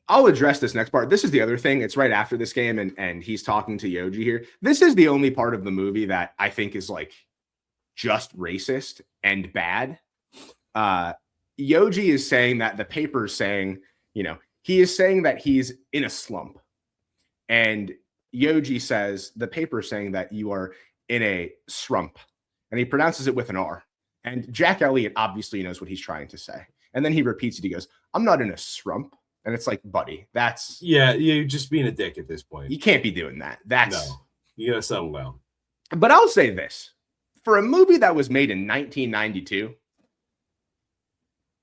Speaker 1: I'll address this next part. This is the other thing. It's right after this game, and he's talking to Yoji here. This is the only part of the movie that I think is like just racist and bad. Yoji is saying that the paper's saying, he is saying that he's in a slump. And Yoji says, the paper's saying that you are in a srump. And he pronounces it with an R. And Jack Elliott obviously knows what he's trying to say. And then he repeats it. He goes, "I'm not in a srump." And it's like, buddy, that's...
Speaker 3: Yeah, you're just being a dick at this point.
Speaker 1: You can't be doing that. No,
Speaker 3: you got to settle down.
Speaker 1: But I'll say this. For a movie that was made in 1992,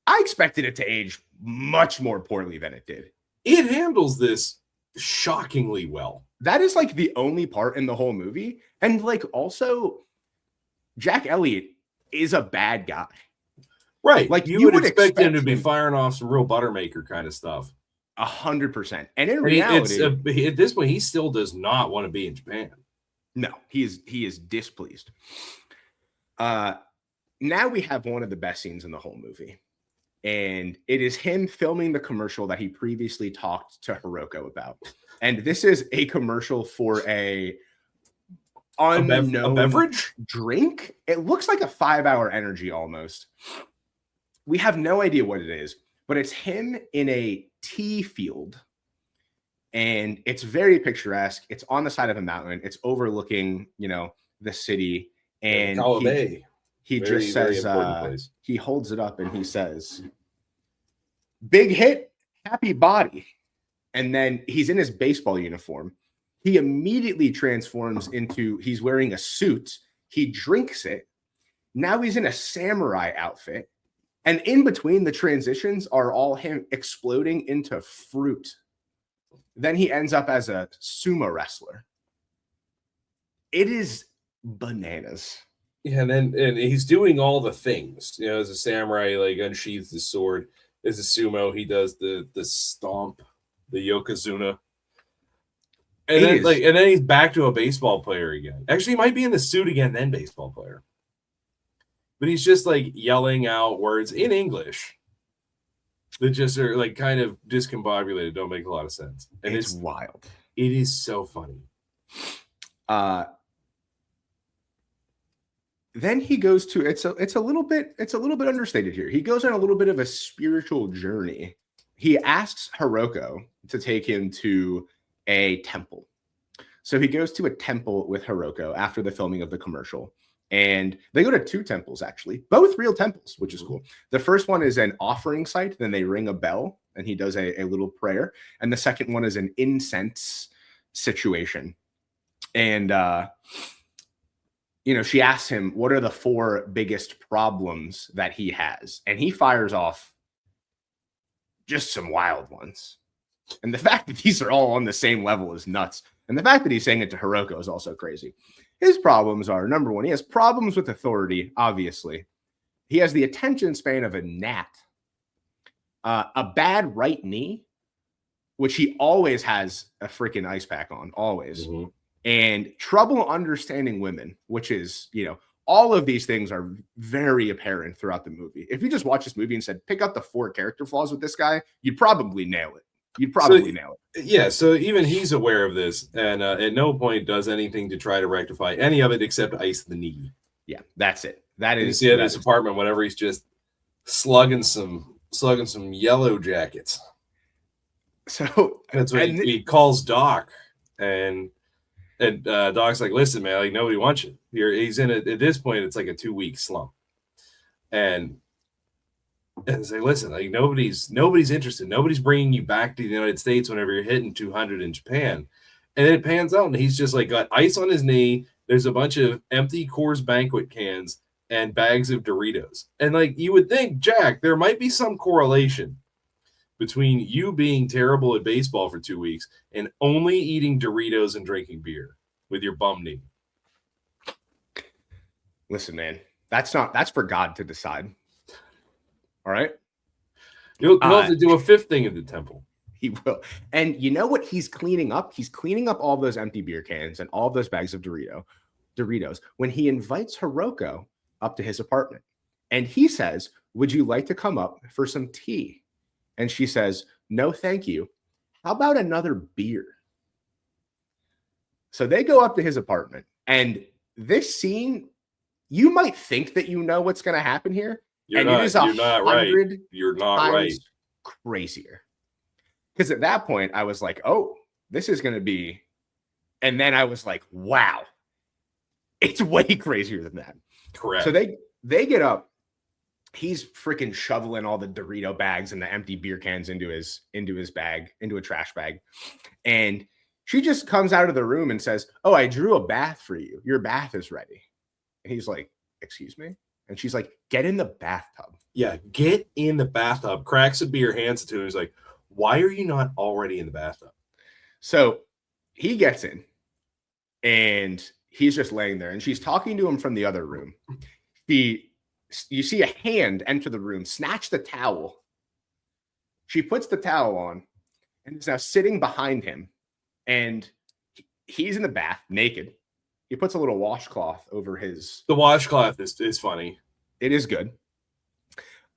Speaker 1: I expected it to age much more poorly than it did.
Speaker 3: It handles this shockingly well.
Speaker 1: That is like the only part in the whole movie. And like also, Jack Elliott is a bad guy.
Speaker 3: Right. Like you would expect him to be firing off some real Buttermaker kind of stuff.
Speaker 1: 100%. And in reality,
Speaker 3: at this point, he still does not want to be in Japan.
Speaker 1: No, he is displeased. Now we have one of the best scenes in the whole movie. And it is him filming the commercial that he previously talked to Hiroko about. And this is a commercial for a unknown
Speaker 3: beverage
Speaker 1: drink. It looks like a 5-hour energy almost. We have no idea what it is, but it's him in a tea field. And it's very picturesque. It's on the side of a mountain. It's overlooking, the city. And he just says, he holds it up and he says, "Big hit, happy body." And then he's in his baseball uniform. He immediately transforms into, he's wearing a suit. He drinks it. Now he's in a samurai outfit. And in between the transitions are all him exploding into fruit. Then he ends up as a sumo wrestler. It is bananas.
Speaker 3: Yeah, and he's doing all the things. As a samurai, like unsheathes the sword. As a sumo, he does the stomp, the yokozuna. And then he's back to a baseball player again. Actually, he might be in the suit again, then baseball player. But he's just like yelling out words in English that just are like kind of discombobulated, don't make a lot of sense. And
Speaker 1: it's wild.
Speaker 3: It is so funny.
Speaker 1: Then he goes to it's a little bit understated here. He goes on a little bit of a spiritual journey. He asks Hiroko to take him to a temple. So he goes to a temple with Hiroko after the filming of the commercial. And they go to 2 temples, actually, both real temples, which is cool. The first one is an offering site. Then they ring a bell and he does a little prayer. And the second one is an incense situation. And, she asks him, what are the 4 biggest problems that he has? And he fires off just some wild ones. And the fact that these are all on the same level is nuts. And the fact that he's saying it to Hiroko is also crazy. His problems are, number 1, he has problems with authority, obviously. He has the attention span of a gnat. A bad right knee, which he always has a freaking ice pack on, always. Mm-hmm. And trouble understanding women, which is, all of these things are very apparent throughout the movie. If you just watch this movie and said, pick out the 4 character flaws with this guy, you'd probably nail it. you'd probably nail it.
Speaker 3: Yeah, so even he's aware of this, and at no point does anything to try to rectify any of it except ice the knee.
Speaker 1: Yeah, that's it. That is.
Speaker 3: You see at his apartment whenever he's just slugging some yellow jackets.
Speaker 1: So
Speaker 3: that's what he calls Doc, and Doc's like, "Listen, man, like nobody wants you. He's in at this point. It's like a 2-week slump, and say, listen, like nobody's interested. Nobody's bringing you back to the United States whenever you're hitting 200 in Japan." And then it pans out, and he's just like got ice on his knee. There's a bunch of empty Coors Banquet cans and bags of Doritos. And like you would think, Jack, there might be some correlation between you being terrible at baseball for 2 weeks and only eating Doritos and drinking beer with your bum knee.
Speaker 1: Listen, man, that's for God to decide. All right.
Speaker 3: He'll have to do a fifth thing in the temple.
Speaker 1: He will. And you know what he's cleaning up? He's cleaning up all those empty beer cans and all those bags of Doritos when he invites Hiroko up to his apartment. And he says, "Would you like to come up for some tea?" And she says, "No, thank you. How about another beer?" So they go up to his apartment. And this scene, you might think that you know what's going to happen here. You're not right.
Speaker 3: You're not right.
Speaker 1: Crazier. Because at that point, I was like, oh, this is going to be. And then I was like, wow, it's way crazier than that.
Speaker 3: Correct.
Speaker 1: So they get up. He's freaking shoveling all the Dorito bags and the empty beer cans into his bag, into a trash bag. And she just comes out of the room and says, "Oh, I drew a bath for you. Your bath is ready." And he's like, "Excuse me?" And she's like, "Get in the bathtub."
Speaker 3: Yeah, get in the bathtub. Cracks a beer, hands it to him. He's like, "Why are you not already in the bathtub?"
Speaker 1: So he gets in and he's just laying there and she's talking to him from the other room. You see a hand enter the room, snatch the towel. She puts the towel on and is now sitting behind him. And he's in the bath naked. He puts a little washcloth over his.
Speaker 3: The washcloth is funny.
Speaker 1: It is good.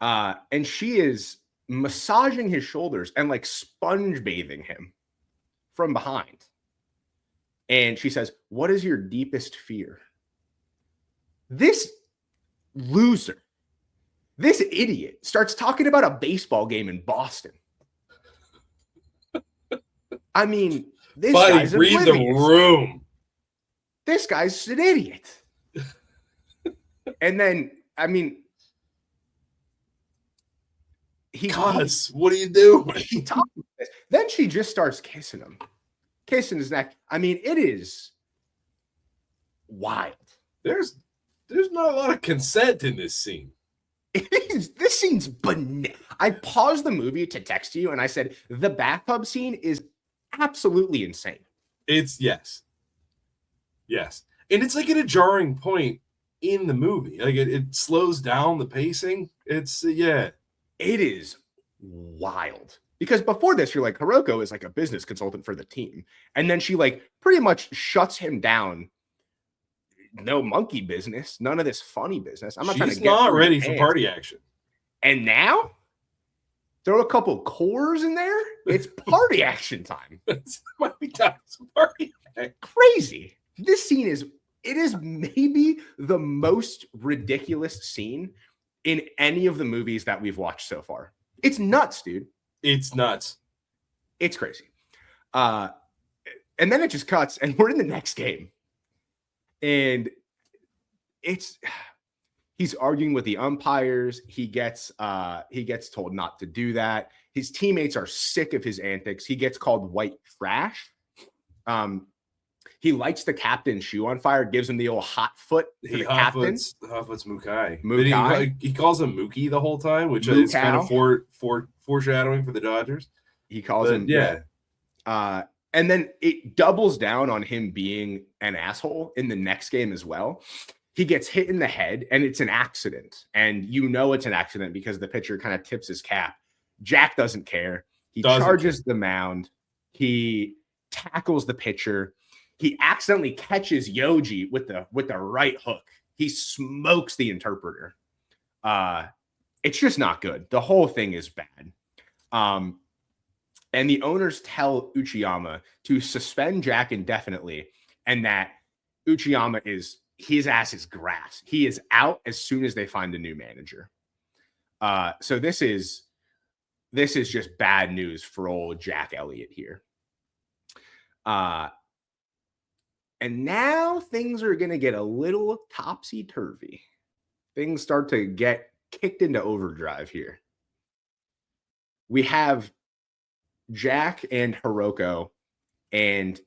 Speaker 1: And she is massaging his shoulders and like sponge bathing him from behind. And she says, "What is your deepest fear?" This loser, this idiot starts talking about a baseball game in Boston. I mean, this guy's
Speaker 3: read the room.
Speaker 1: This guy's an idiot. And then, I mean,
Speaker 3: what are you doing?
Speaker 1: He talks about this. Then she just starts kissing him, kissing his neck. I mean, it is wild.
Speaker 3: There's not a lot of consent in this scene.
Speaker 1: This scene's bananas. I paused the movie to text you, and I said the bathtub scene is absolutely insane.
Speaker 3: It's yes, and it's like at a jarring point in the movie. Like it slows down the pacing. It's it
Speaker 1: is wild. Because before this, you're like, Hiroko is like a business consultant for the team, and then she like pretty much shuts him down. No monkey business, none of this funny business. I'm not trying to get.
Speaker 3: She's not ready for party action.
Speaker 1: And now, throw a couple Coors in there. It's party action time.
Speaker 3: It might be time for party.
Speaker 1: Crazy. This scene is maybe the most ridiculous scene in any of the movies that we've watched so far. It's nuts, dude.
Speaker 3: It's nuts.
Speaker 1: It's crazy. And then it just cuts, and we're in the next game. And he's arguing with the umpires. He gets told not to do that. His teammates are sick of his antics. He gets called white trash. He lights the captain's shoe on fire, gives him the old hot foot for the captain.
Speaker 3: Hot-foot's Mukai. He calls him Mookie the whole time, which is kind of foreshadowing for the Dodgers.
Speaker 1: He calls him. And then it doubles down on him being an asshole in the next game as well. He gets hit in the head, and it's an accident. And you know it's an accident because the pitcher kind of tips his cap. Jack doesn't care. He charges the mound. He tackles the pitcher. He accidentally catches Yoji with the right hook. He smokes the interpreter. It's just not good. The whole thing is bad. And the owners tell Uchiyama to suspend Jack indefinitely, and that Uchiyama his ass is grass. He is out as soon as they find a new manager. So this is just bad news for old Jack Elliott here. And now things are going to get a little topsy-turvy. Things start to get kicked into overdrive here. We have Jack and Hiroko, and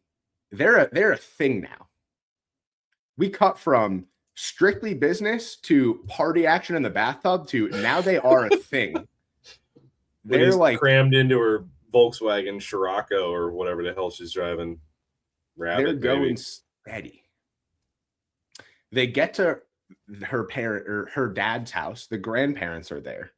Speaker 1: they're a thing now. We cut from strictly business to party action in the bathtub to now they are a thing.
Speaker 3: They're like crammed into her Volkswagen Scirocco or whatever the hell she's driving. Rabbit,
Speaker 1: they're going steady. They get to her dad's house. The grandparents are there,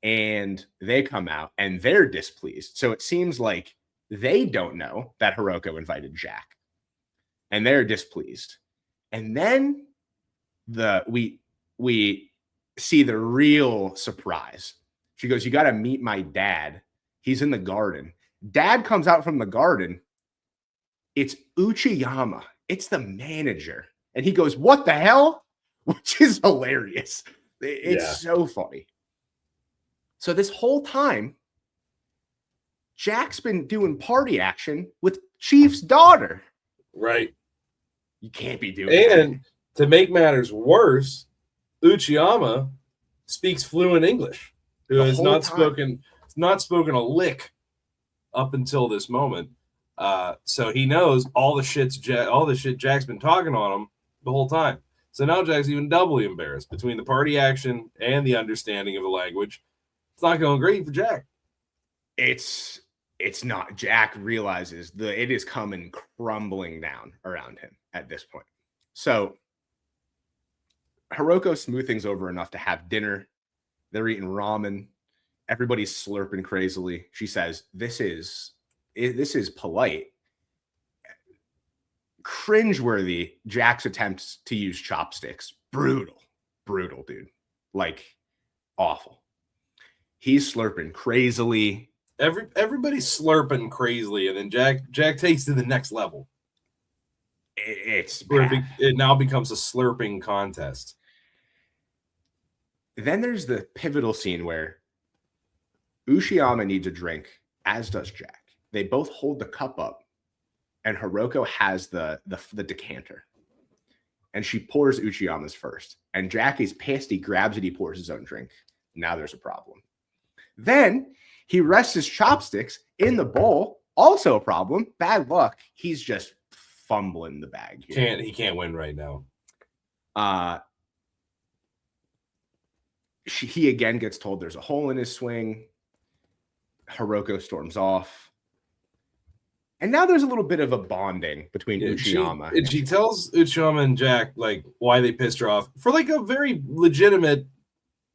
Speaker 1: and they come out and they're displeased. So it seems like they don't know that Hiroko invited Jack, and they're displeased. And then we see the real surprise. She goes, "You got to meet my dad. He's in the garden." Dad comes out from the garden. It's Uchiyama. It's the manager. And he goes, "What the hell?" Which is hilarious. It's so funny. So this whole time, Jack's been doing party action with Chief's daughter.
Speaker 3: Right.
Speaker 1: You can't be doing that.
Speaker 3: And to make matters worse, Uchiyama speaks fluent English, who has not spoken a lick up until this moment. So he knows all the shit Jack's been talking on him the whole time. So now Jack's even doubly embarrassed between the party action and the understanding of the language. It's not going great for Jack.
Speaker 1: It's not. Jack realizes it is coming crumbling down around him at this point. So Hiroko smooth things over enough to have dinner. They're eating ramen. Everybody's slurping crazily. She says, this is polite. Cringeworthy, Jack's attempts to use chopsticks. Brutal, dude. Like, awful. He's slurping crazily.
Speaker 3: Everybody's slurping crazily, and then Jack takes to the next level.
Speaker 1: It's
Speaker 3: it now becomes a slurping contest.
Speaker 1: Then there's the pivotal scene where Uchiyama needs a drink, as does Jack. They both hold the cup up, and Hiroko has the decanter. And she pours Uchiyama's first. And Jack is pissed. He grabs it. He pours his own drink. Now there's a problem. Then he rests his chopsticks in the bowl. Also a problem. Bad luck. He's just fumbling the bag here.
Speaker 3: He can't win right now.
Speaker 1: He again gets told there's a hole in his swing. Hiroko storms off. And now there's a little bit of a bonding between Uchiyama.
Speaker 3: And she tells Uchiyama and Jack like why they pissed her off for like a very legitimate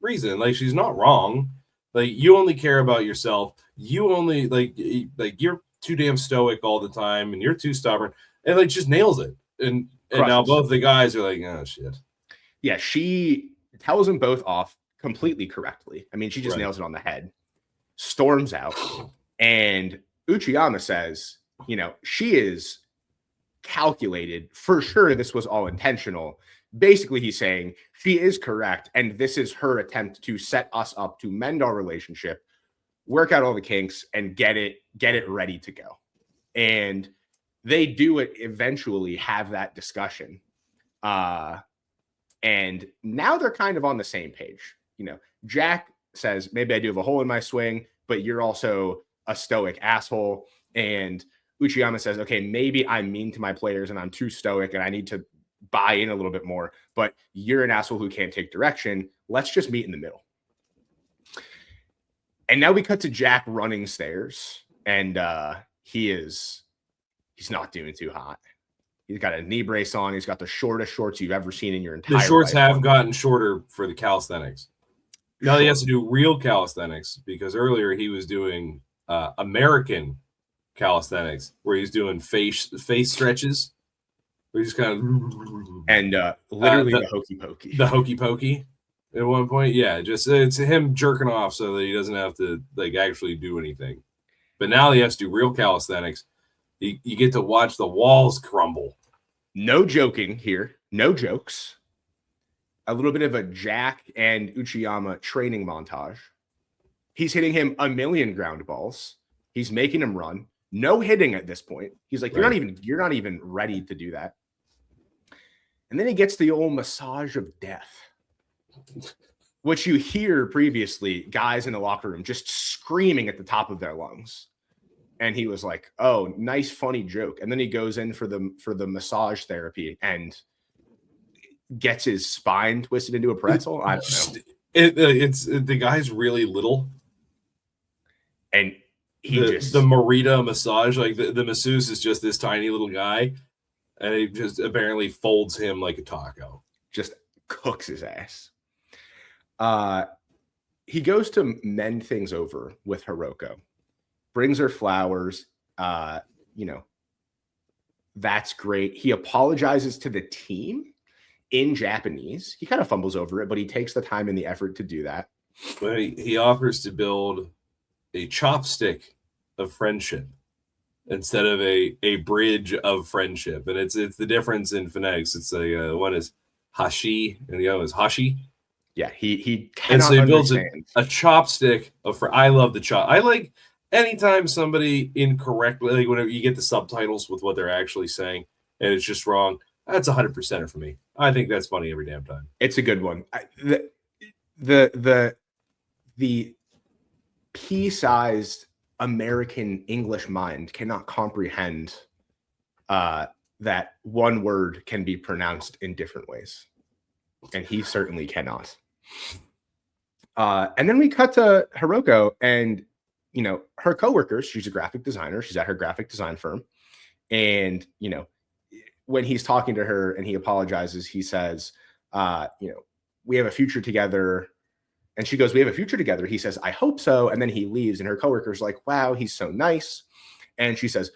Speaker 3: reason. Like, she's not wrong. Like, you only care about yourself. You only like you're too damn stoic all the time, and you're too stubborn. And like, just nails it. And now both the guys are like, oh shit.
Speaker 1: Yeah, she tells them both off completely correctly. I mean, she just nails it on the head. Storms out, and Uchiyama says, she is calculated. For sure, this was all intentional. Basically, he's saying she is correct, and this is her attempt to set us up to mend our relationship, work out all the kinks, and get it ready to go. And they do it eventually, have that discussion. And now they're kind of on the same page. Jack says, maybe I do have a hole in my swing, but you're also a stoic asshole. And Uchiyama says, okay, maybe I'm mean to my players and I'm too stoic and I need to buy in a little bit more, but you're an asshole who can't take direction. Let's just meet in the middle. And now we cut to Jack running stairs, and he's not doing too hot. He's got a knee brace on. He's got the shortest shorts you've ever seen in your entire life.
Speaker 3: The shorts have gotten shorter for the calisthenics. Now he has to do real calisthenics, because earlier he was doing American calisthenics, where he's doing face stretches, where he's kind of
Speaker 1: literally the hokey pokey.
Speaker 3: The hokey pokey at one point, yeah, just it's him jerking off so that he doesn't have to like actually do anything. but now he has to do real calisthenics. You get to watch the walls crumble.
Speaker 1: No joking here. No jokes. A little bit of a Jack and Uchiyama training montage. He's hitting him a million ground balls. He's making him run. No hitting at this point. He's like, you're not even ready to do that. And then he gets the old massage of death, which you hear previously, guys in the locker room just screaming at the top of their lungs. And he was like, oh, nice, funny joke. And then he goes in for the massage therapy and gets his spine twisted into a pretzel. I don't know.
Speaker 3: It's the guy's really little.
Speaker 1: And
Speaker 3: the Marita massage, like the masseuse is just this tiny little guy, and he just apparently folds him like a taco.
Speaker 1: Just cooks his ass. He goes to mend things over with Hiroko, brings her flowers. That's great. He apologizes to the team in Japanese. He kind of fumbles over it, but he takes the time and the effort to do that.
Speaker 3: But he offers to build a chopstick of friendship instead of a bridge of friendship. And it's the difference in phonetics. It's one is hashi and the other is hashi.
Speaker 1: Yeah, he cannot
Speaker 3: and so he builds
Speaker 1: understand.
Speaker 3: a chopstick of I love the chop. I like anytime somebody incorrectly, like whenever you get the subtitles with what they're actually saying and it's just wrong. That's 100% for me. I think that's funny every damn time.
Speaker 1: It's a good one. The pea-sized American English mind cannot comprehend that one word can be pronounced in different ways, and he certainly cannot. And then we cut to Hiroko, and her coworkers. She's a graphic designer. She's at her graphic design firm, and when he's talking to her and he apologizes, he says, we have a future together. And she goes, we have a future together. He says, I hope so. And then he leaves, and her coworker's like, wow, he's so nice. And she says,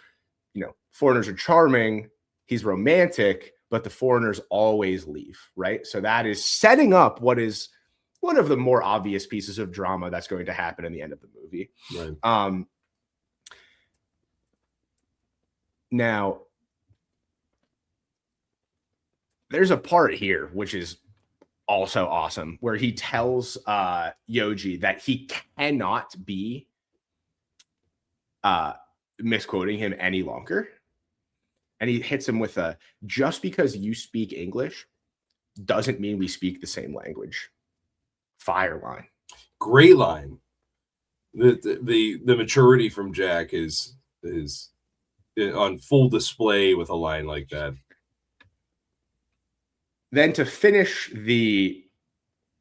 Speaker 1: foreigners are charming. He's romantic, but the foreigners always leave, right? So that is setting up what is one of the more obvious pieces of drama that's going to happen in the end of the movie.
Speaker 3: Right.
Speaker 1: Now, there's a part here which is also awesome, where he tells Yoji that he cannot be misquoting him any longer. And he hits him with just because you speak English doesn't mean we speak the same language. Fire line.
Speaker 3: Great line. The maturity from Jack is on full display with a line like that. Then
Speaker 1: to finish the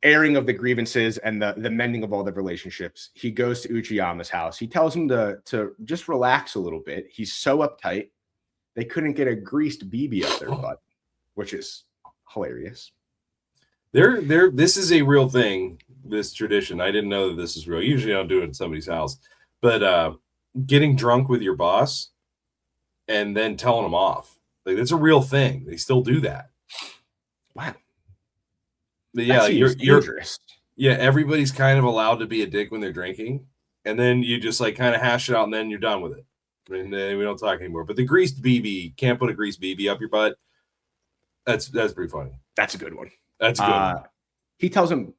Speaker 1: airing of the grievances and the mending of all the relationships, he goes to Uchiyama's house. He tells him to just relax a little bit. He's so uptight. They couldn't get a greased BB up their butt, which is hilarious.
Speaker 3: This is a real thing, this tradition. I didn't know that this is real. Usually I don't do it in somebody's house. But getting drunk with your boss and then telling him off. Like, that's a real thing. They still do that.
Speaker 1: Wow.
Speaker 3: But yeah,
Speaker 1: you're dangerous.
Speaker 3: Yeah, everybody's kind of allowed to be a dick when they're drinking, and then you just like kind of hash it out, and then you're done with it. And then we don't talk anymore. But the greased BB, can't put a greased BB up your butt. That's pretty funny.
Speaker 1: That's a good one.
Speaker 3: That's a good one.
Speaker 1: He tells him,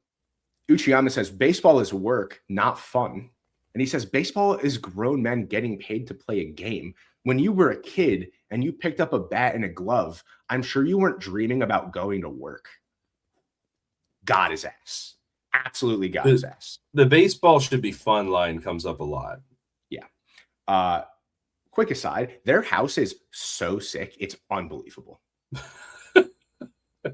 Speaker 1: Uchiyama says, baseball is work, not fun. And he says, baseball is grown men getting paid to play a game. When you were a kid and you picked up a bat and a glove, I'm sure you weren't dreaming about going to work. Got his ass. Absolutely got his ass.
Speaker 3: The baseball should be fun line comes up a lot.
Speaker 1: Yeah. Quick aside, their house is so sick. It's unbelievable.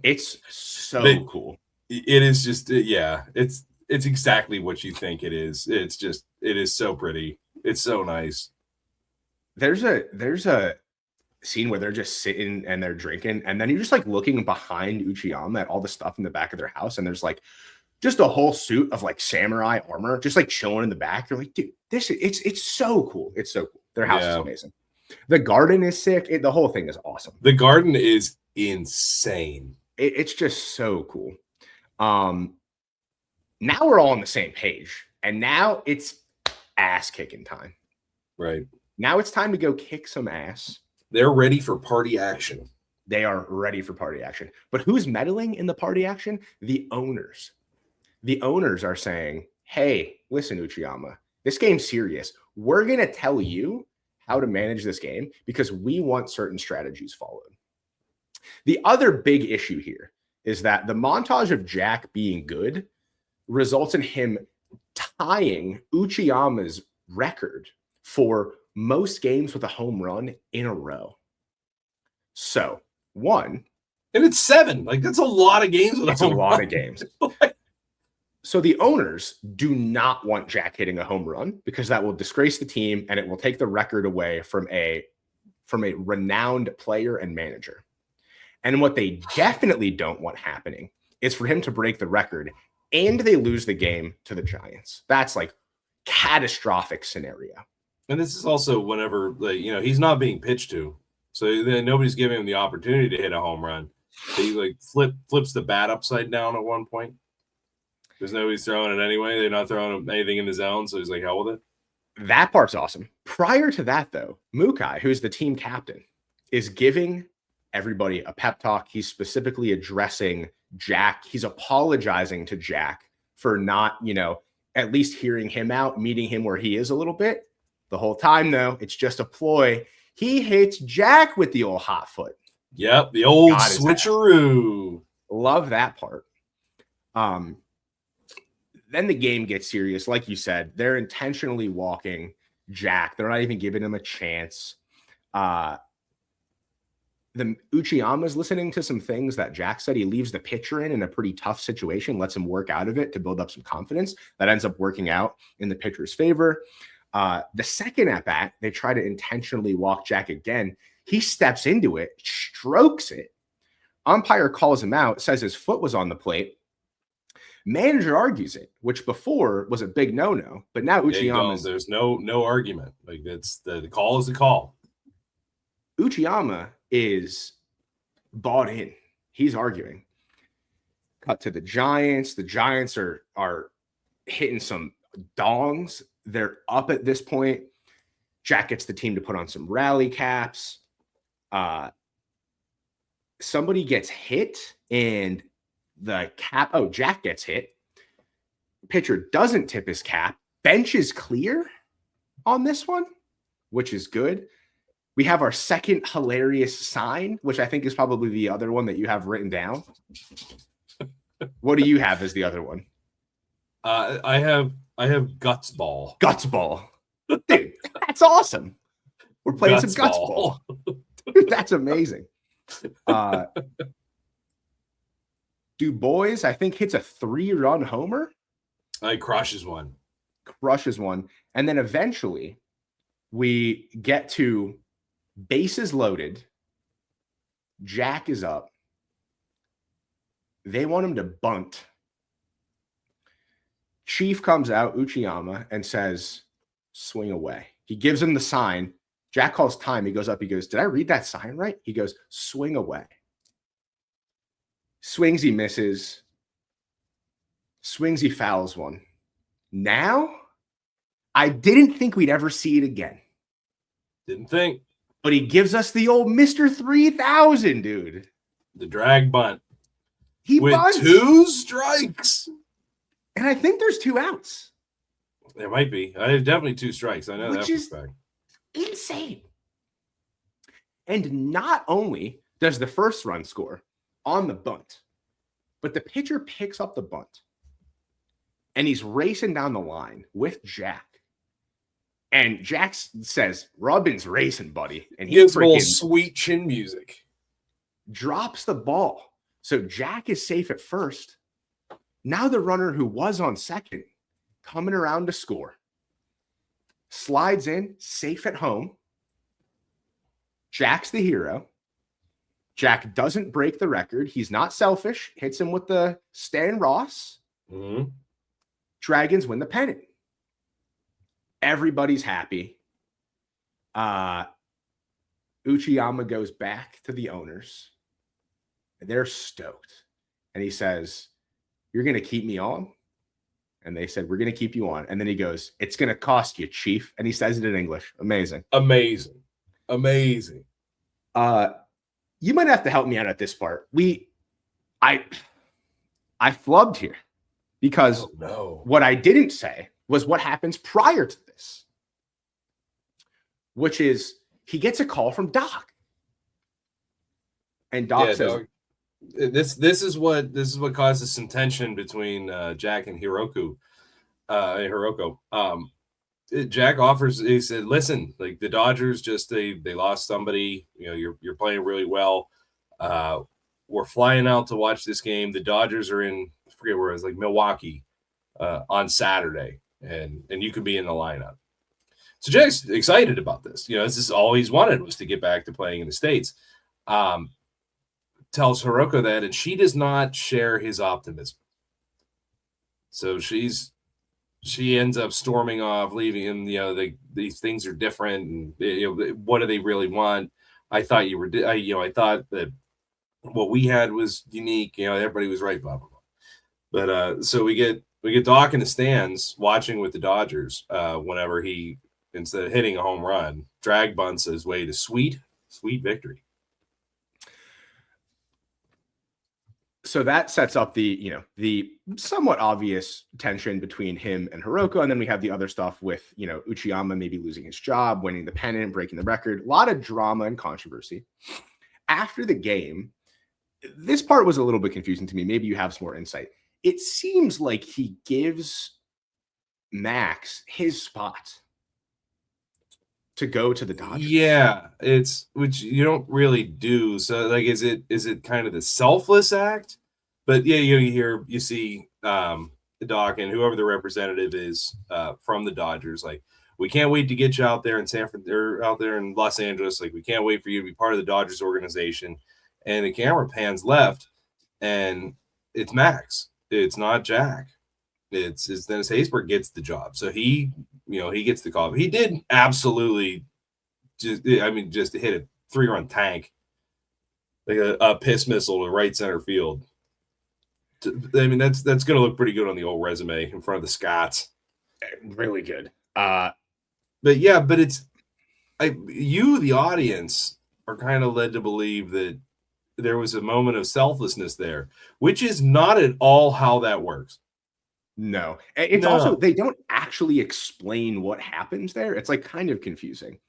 Speaker 1: It's so cool.
Speaker 3: It is just, yeah, it's exactly what you think it is. It is so pretty. It's so nice.
Speaker 1: There's a scene where they're just sitting and they're drinking, and then you're just like looking behind Uchiyama at all the stuff in the back of their house, and there's like just a whole suit of like samurai armor just like chilling in the back. You're like, dude, it's so cool. It's so cool. Their house is amazing. The garden is sick. The whole thing is awesome.
Speaker 3: The garden is insane.
Speaker 1: It's just so cool. Now we're all on the same page, and now it's ass kicking time.
Speaker 3: Right.
Speaker 1: Now it's time to go kick some ass.
Speaker 3: They're ready for party action.
Speaker 1: They are ready for party action. But who's meddling in the party action? The owners. The owners are saying, hey, listen, Uchiyama, this game's serious. We're going to tell you how to manage this game because we want certain strategies followed. The other big issue here is that the montage of Jack being good results in him tying Uchiyama's record for most games with a home run in a row. So, one.
Speaker 3: And it's 7. Like, that's a lot of games with a home run.
Speaker 1: It's a lot of games. So the owners do not want Jack hitting a home run because that will disgrace the team and it will take the record away from a renowned player and manager. And what they definitely don't want happening is for him to break the record and they lose the game to the Giants. That's like catastrophic scenario.
Speaker 3: And this is also whenever, like, you know, he's not being pitched to. So then nobody's giving him the opportunity to hit a home run. He like flips the bat upside down at one point. Because nobody's throwing it anyway. They're not throwing anything in the zone. So he's like, hell with it.
Speaker 1: That part's awesome. Prior to that, though, Mukai, who's the team captain, is giving everybody a pep talk. He's specifically addressing Jack. He's apologizing to Jack for not, you know, at least hearing him out, meeting him where he is a little bit. The whole time, though, it's just a ploy. He hits Jack with the old hot foot.
Speaker 3: Yep, the old switcheroo.
Speaker 1: Love that part. Then the game gets serious. Like you said, they're intentionally walking Jack. They're not even giving him a chance. The Uchiyama's listening to some things that Jack said. He leaves the pitcher in a pretty tough situation, lets him work out of it to build up some confidence. That ends up working out in the pitcher's favor. The second at bat, they try to intentionally walk Jack again. He steps into it, strokes it. Umpire calls him out, says his foot was on the plate. Manager argues it, which before was a big no-no, but now Uchiyama's...
Speaker 3: There's no argument. Like, it's the call is the call.
Speaker 1: Uchiyama is bought in. He's arguing. Cut to the Giants. The Giants are hitting some dongs. They're up at this point. Jack gets the team to put on some rally caps. Somebody gets hit and the cap. Oh, Jack gets hit. Pitcher doesn't tip his cap. Bench is clear on this one, which is good. We have our second hilarious sign, which I think is probably the other one that you have written down. What do you have as the other one?
Speaker 3: I have guts ball.
Speaker 1: Guts ball. Dude, that's awesome. We're playing some guts ball. Dude, that's amazing. Du Bois, I think, hits a 3-run homer.
Speaker 3: He crushes one.
Speaker 1: And then eventually we get to bases loaded. Jack is up. They want him to bunt. Chief comes out, Uchiyama, and says, swing away. He gives him the sign. Jack calls time. He goes up. He goes, did I read that sign right? He goes, swing away. Swings, he misses. Swings, he fouls one. Now, I didn't think we'd ever see it again.
Speaker 3: Didn't think.
Speaker 1: But he gives us the old Mr. 3000, dude.
Speaker 3: The drag bunt.
Speaker 1: He
Speaker 3: with
Speaker 1: bunts.
Speaker 3: 2 strikes.
Speaker 1: And I think there's 2 outs.
Speaker 3: There might be. I have definitely 2 strikes. I know that for a fact.
Speaker 1: Insane. And not only does the first run score on the bunt, but the pitcher picks up the bunt and he's racing down the line with Jack. And Jack says, Robin's racing, buddy. And he
Speaker 3: gives a little sweet chin music.
Speaker 1: Drops the ball. So Jack is safe at first. Now the runner who was on second coming around to score. Slides in, safe at home. Jack's the hero. Jack doesn't break the record. He's not selfish. Hits him with the Stan Ross.
Speaker 3: Mm-hmm.
Speaker 1: Dragons win the pennant. Everybody's happy. Uchiyama goes back to the owners. They're stoked. And he says, you're going to keep me on? And they said, we're going to keep you on. And then he goes, it's going to cost you, Chief. And he says it in English. Amazing.
Speaker 3: Amazing.
Speaker 1: You might have to help me out at this part. I flubbed here because what I didn't say was what happens prior to this, which is he gets a call from Doc. And Doc says,
Speaker 3: Dog. This is what causes some tension between Jack and Hiroko. Jack offers. He said, "Listen, like the Dodgers just they lost somebody. You know, you're playing really well. We're flying out to watch this game. The Dodgers are in, I forget where it was, like Milwaukee on Saturday, and you could be in the lineup." So Jack's excited about this. You know, this is all he's wanted was to get back to playing in the States. Tells Hiroko that, and she does not share his optimism. So she ends up storming off, leaving him. You know, these things are different, and you know, what do they really want? I thought you were, I thought that what we had was unique. You know, everybody was right, blah blah blah. But so we get Doc in the stands watching with the Dodgers. Whenever he, instead of hitting a home run, drag bunts his way to sweet victory.
Speaker 1: So that sets up the somewhat obvious tension between him and Hiroko. And then we have the other stuff with, Uchiyama maybe losing his job, winning the pennant, breaking the record. A lot of drama and controversy. After the game, this part was a little bit confusing to me. Maybe you have some more insight. It seems like he gives Max his spot to go to the Dodgers.
Speaker 3: Yeah, it's which you don't really do. So like, is it kind of the selfless act? But yeah, you see the Doc and whoever the representative is from the Dodgers, like, we can't wait to get you out there in out there in Los Angeles. Like, we can't wait for you to be part of the Dodgers organization. And the camera pans left, and it's Max. It's not Jack. It's Dennis Haysbert gets the job. So he gets the call. He did absolutely just hit a 3-run tank, like a piss missile to right center field. I mean, that's going to look pretty good on the old resume in front of the Scots.
Speaker 1: Really good.
Speaker 3: But the audience, are kind of led to believe that there was a moment of selflessness there, which is not at all how that works.
Speaker 1: No, it's also, they don't actually explain what happens there. It's like kind of confusing.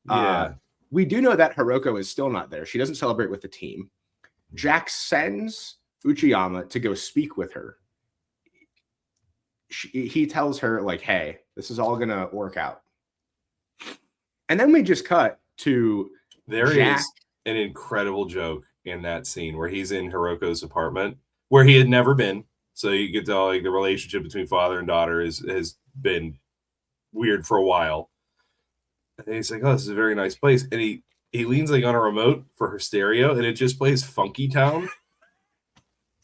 Speaker 3: Yeah.
Speaker 1: We do know that Hiroko is still not there. She doesn't celebrate with the team. Jack sends Uchiyama to go speak with her. He tells her, like, hey, this is all going to work out. And then we just cut to Jack.
Speaker 3: Is an incredible joke in that scene where he's in Hiroko's apartment where he had never been. So you get to, like, the relationship between father and daughter has been weird for a while. And he's like, oh, this is a very nice place. And he leans, like, on a remote for her stereo, and it just plays Funky Town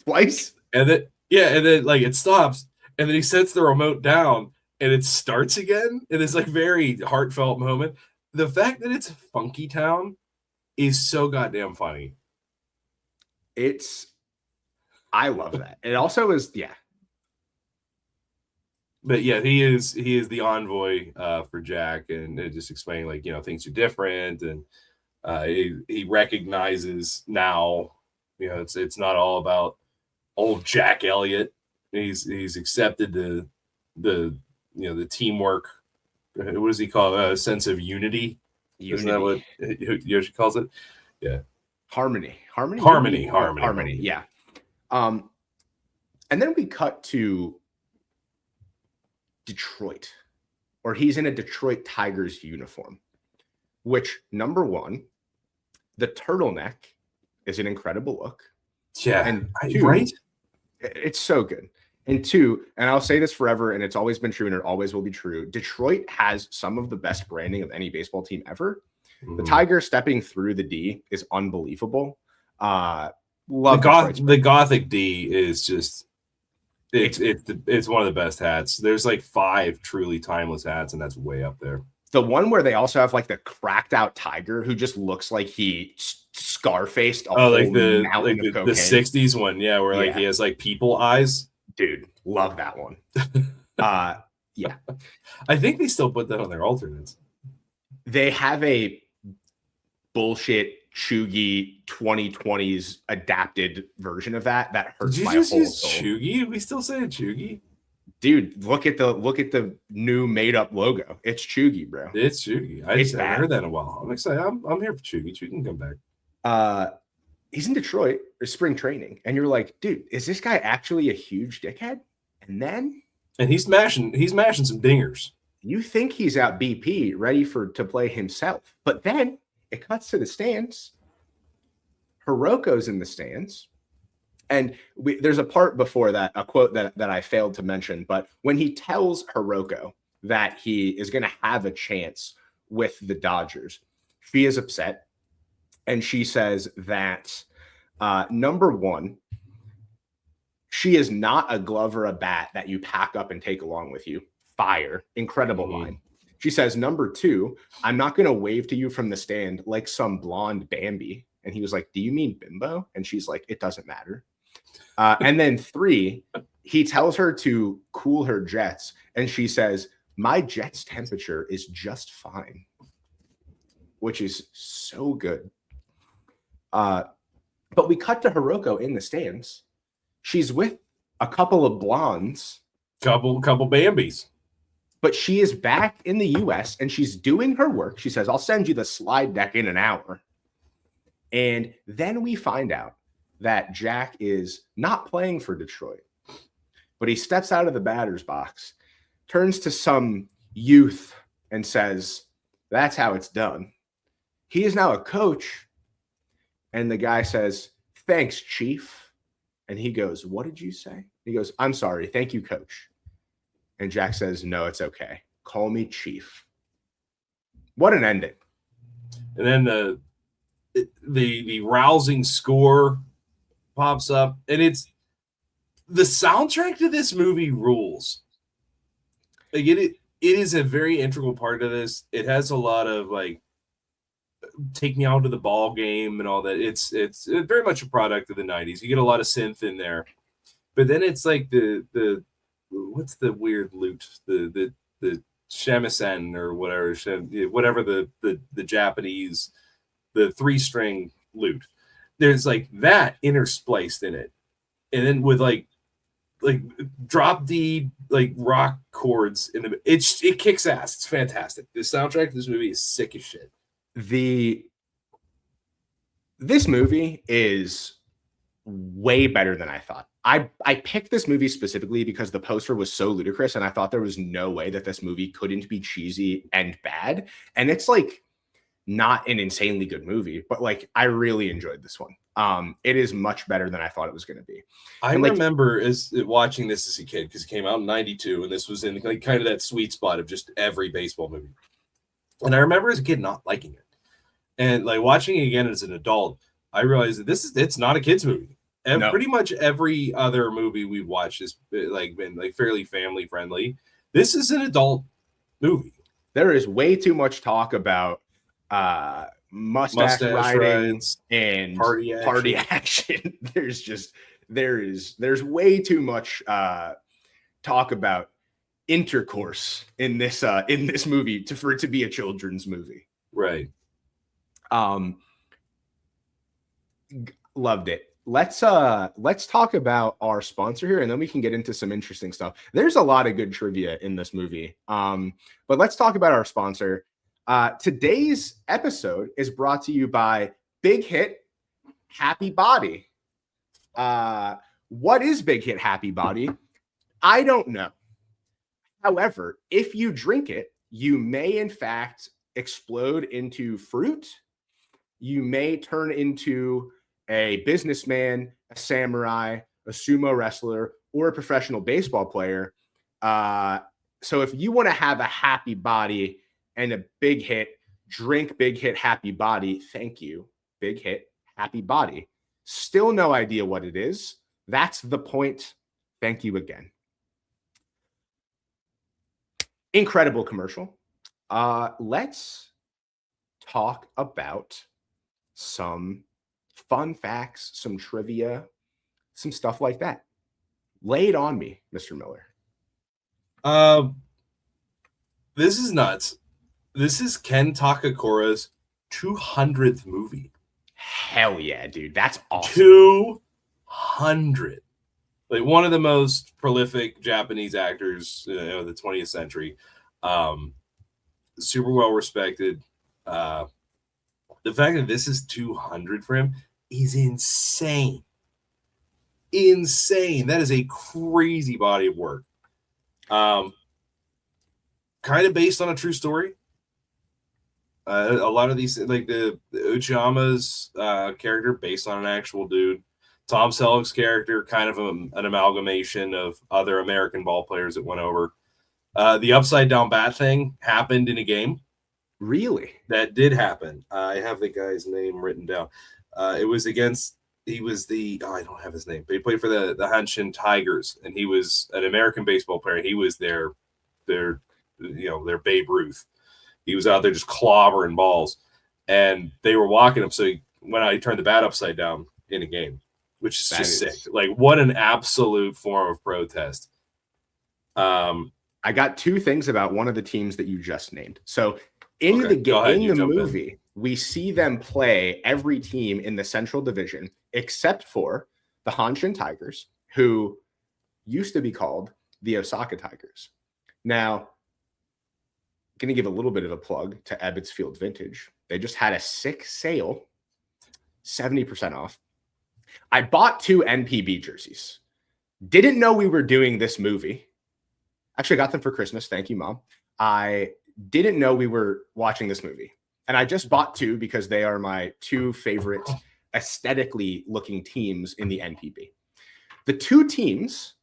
Speaker 1: twice.
Speaker 3: And then like it stops, and then he sets the remote down and it starts again. And it's like very heartfelt moment. The fact that it's Funky Town is so goddamn funny.
Speaker 1: I love that. It also is, yeah.
Speaker 3: But yeah, he is the envoy for Jack, and just explaining, like, things are different, and he recognizes now, it's not all about old Jack Elliott. He's accepted the teamwork. What does he call it? A sense of unity. Isn't that what Yoshi calls it? Yeah. Harmony.
Speaker 1: Yeah. And then we cut to Detroit, or he's in a Detroit Tigers uniform, which, number one, the turtleneck is an incredible look.
Speaker 3: Yeah.
Speaker 1: And two, right? It's so good. And two, and I'll say this forever, and it's always been true, and it always will be true, Detroit has some of the best branding of any baseball team ever. Mm-hmm. The Tiger stepping through the D is unbelievable. The
Speaker 3: Gothic D is just it's one of the best hats. There's like 5 truly timeless hats, and that's way up there.
Speaker 1: The one where they also have, like, the cracked out tiger who just looks like he scar-faced a whole mountain of cocaine.
Speaker 3: The 60s one, yeah, where like he has like people eyes.
Speaker 1: Dude, love that one. Yeah.
Speaker 3: I think they still put that on their alternates.
Speaker 1: They have a bullshit Chugi 2020s adapted version of that hurts
Speaker 3: Did you
Speaker 1: my
Speaker 3: just
Speaker 1: whole
Speaker 3: use
Speaker 1: soul.
Speaker 3: Chugi? We still say Chugi?
Speaker 1: Dude, look at the new made up logo. It's Chugi, bro.
Speaker 3: It's Chugi. I just haven't heard that in a while. I'm excited. I'm here for Chugi. Chugi can come back.
Speaker 1: He's in Detroit for spring training, and you're like, dude, is this guy actually a huge dickhead? And
Speaker 3: he's mashing some dingers.
Speaker 1: You think he's out BP, ready to play himself, but then it cuts to the stands. Hiroko's in the stands. And there's a part before that, a quote that I failed to mention, but when he tells Hiroko that he is going to have a chance with the Dodgers, she is upset. And she says that, number one, she is not a glove or a bat that you pack up and take along with you. Fire. Incredible line. She says, number two, I'm not going to wave to you from the stand like some blonde Bambi. And he was like, do you mean bimbo? And she's like, it doesn't matter. And then three, he tells her to cool her jets. And she says, my jet's temperature is just fine, which is so good. But we cut to Hiroko in the stands. She's with a couple of blondes.
Speaker 3: Couple Bambis.
Speaker 1: But she is back in the U.S. and she's doing her work. She says, I'll send you the slide deck in an hour. And then we find out that Jack is not playing for Detroit, but he steps out of the batter's box, turns to some youth and says, that's how it's done. He is now a coach. And the guy says, thanks, Chief. And he goes, what did you say? He goes, I'm sorry. Thank you, coach. And Jack says, no, it's okay. Call me Chief. What an ending.
Speaker 3: And then the rousing score pops up, and it's the soundtrack to this movie rules. Like it is a very integral part of this. It has a lot of like take me out to the ball game and all that. It's very much a product of the 90s. You get a lot of synth in there. But then it's like the what's the weird lute? The shamisen or whatever the Japanese, the 3-string lute. There's like that interspliced in it. And then with like drop D like rock chords in the it kicks ass. It's fantastic. The soundtrack to this movie is sick as shit.
Speaker 1: This movie is way better than I thought. I picked this movie specifically because the poster was so ludicrous and I thought there was no way that this movie couldn't be cheesy and bad. And it's like not an insanely good movie, but like I really enjoyed this one. It is much better than I thought it was going to be.
Speaker 3: I remember watching this as a kid because it came out in 92 and this was in like kind of that sweet spot of just every baseball movie. And I remember as a kid not liking it. And like watching it again as an adult, I realized that it's not a kid's movie. No. Pretty much every other movie we've watched has been like fairly family friendly. This is an adult movie.
Speaker 1: There is way too much talk about mustache riding and party action. There's way too much talk about intercourse in this movie for it to be a children's movie.
Speaker 3: Right.
Speaker 1: Loved it. Let's talk about our sponsor here, and then we can get into some interesting stuff. There's a lot of good trivia in this movie. But let's talk about our sponsor. Today's episode is brought to you by Big Hit Happy Body. What is Big Hit Happy Body? I don't know. However, if you drink it, you may in fact explode into fruit. You may turn into a businessman, a samurai, a sumo wrestler, or a professional baseball player. So if you want to have a happy body and a big hit, drink Big Hit Happy Body. Thank you, Big Hit Happy Body. Still no idea what it is. That's the point. Thank you again. Incredible commercial. Let's talk about some fun facts, some trivia, some stuff like that. Lay it on me, Mr. Miller.
Speaker 3: This is nuts. This is Ken Takakura's 200th movie.
Speaker 1: Hell yeah, dude. That's awesome.
Speaker 3: 200. Like one of the most prolific Japanese actors of the 20th century. Super well respected. The fact that this is 200 for him is insane. Insane. That is a crazy body of work. Kind of based on a true story. A lot of these, like the Uchiyama's character, based on an actual dude. Tom Selleck's character, kind of an amalgamation of other American ball players that went over. The upside down bat thing happened in a game.
Speaker 1: Really?
Speaker 3: That did happen. I have the guy's name written down. It was against. He was I don't have his name, but he played for the Hanshin Tigers, and he was an American baseball player. He was their Babe Ruth. He was out there just clobbering balls, and they were walking him. So he went out, he turned the bat upside down in a game, which is just sick. Like, what an absolute form of protest.
Speaker 1: I got two things about one of the teams that you just named. So in the movie, we see them play every team in the Central Division except for the Hanshin Tigers, who used to be called the Osaka Tigers. Now, I'm going to give a little bit of a plug to Ebbets Field Vintage. They just had a sick sale, 70% off. I bought 2 NPB jerseys. Didn't know we were doing this movie. Actually, got them for Christmas. Thank you, Mom. I didn't know we were watching this movie. And I just bought 2 because they are my 2 favorite aesthetically looking teams in the NPB. The 2 teams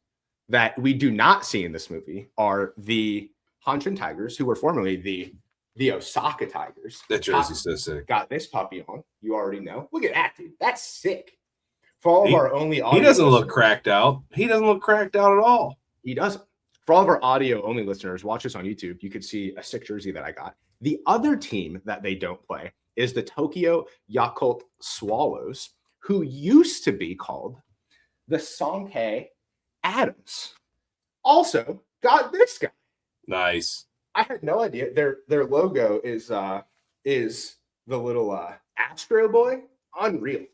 Speaker 1: that we do not see in this movie are the Hanshin Tigers, who were formerly the Osaka Tigers.
Speaker 3: That jersey's so sick.
Speaker 1: Got this puppy on. You already know. Look at that, dude. That's sick. For all of our only audio
Speaker 3: he doesn't look cracked out. He doesn't look cracked out at all.
Speaker 1: He doesn't. For all of our audio only listeners, watch this on YouTube. You could see a sick jersey that I got. The other team that they don't play is the Tokyo Yakult Swallows, who used to be called the Sankei Adams. Also, got this guy.
Speaker 3: Nice.
Speaker 1: I had no idea. Their logo is the little Astro Boy. Unreal.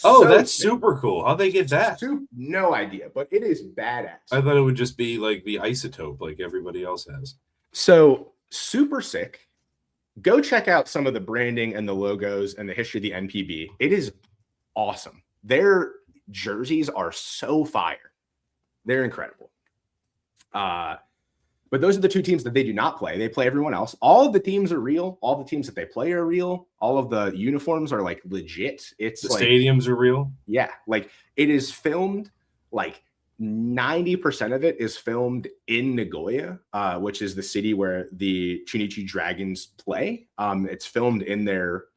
Speaker 3: That's super cool. How'd they get that?
Speaker 1: No idea, but it is badass.
Speaker 3: I thought it would just be like the isotope like everybody else has.
Speaker 1: So super sick. Go check out some of the branding and the logos and the history of the NPB. It is awesome. Their jerseys are so fire. They're incredible. But those are the 2 teams that they do not play. They play everyone else. All of the teams are real. All the teams that they play are real. All of the uniforms are like legit. It's
Speaker 3: the stadiums are real.
Speaker 1: Yeah. Like it is filmed, like 90% of it is filmed in Nagoya, which is the city where the Chunichi Dragons play. It's filmed in their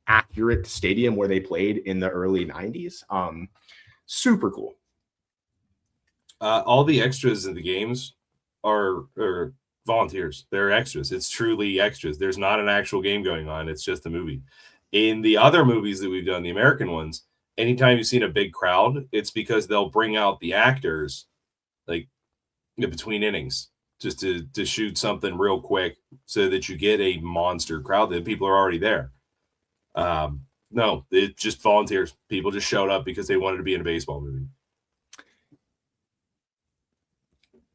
Speaker 1: accurate stadium where they played in the early 90s. Super cool.
Speaker 3: All the extras in the games are volunteers. They're extras. It's truly extras. There's not an actual game going on. It's just a movie. In the other movies that we've done, the American ones, anytime you've seen a big crowd, it's because they'll bring out the actors like between innings just to shoot something real quick so that you get a monster crowd that people are already there. No, it's just volunteers. People just showed up because they wanted to be in a baseball movie.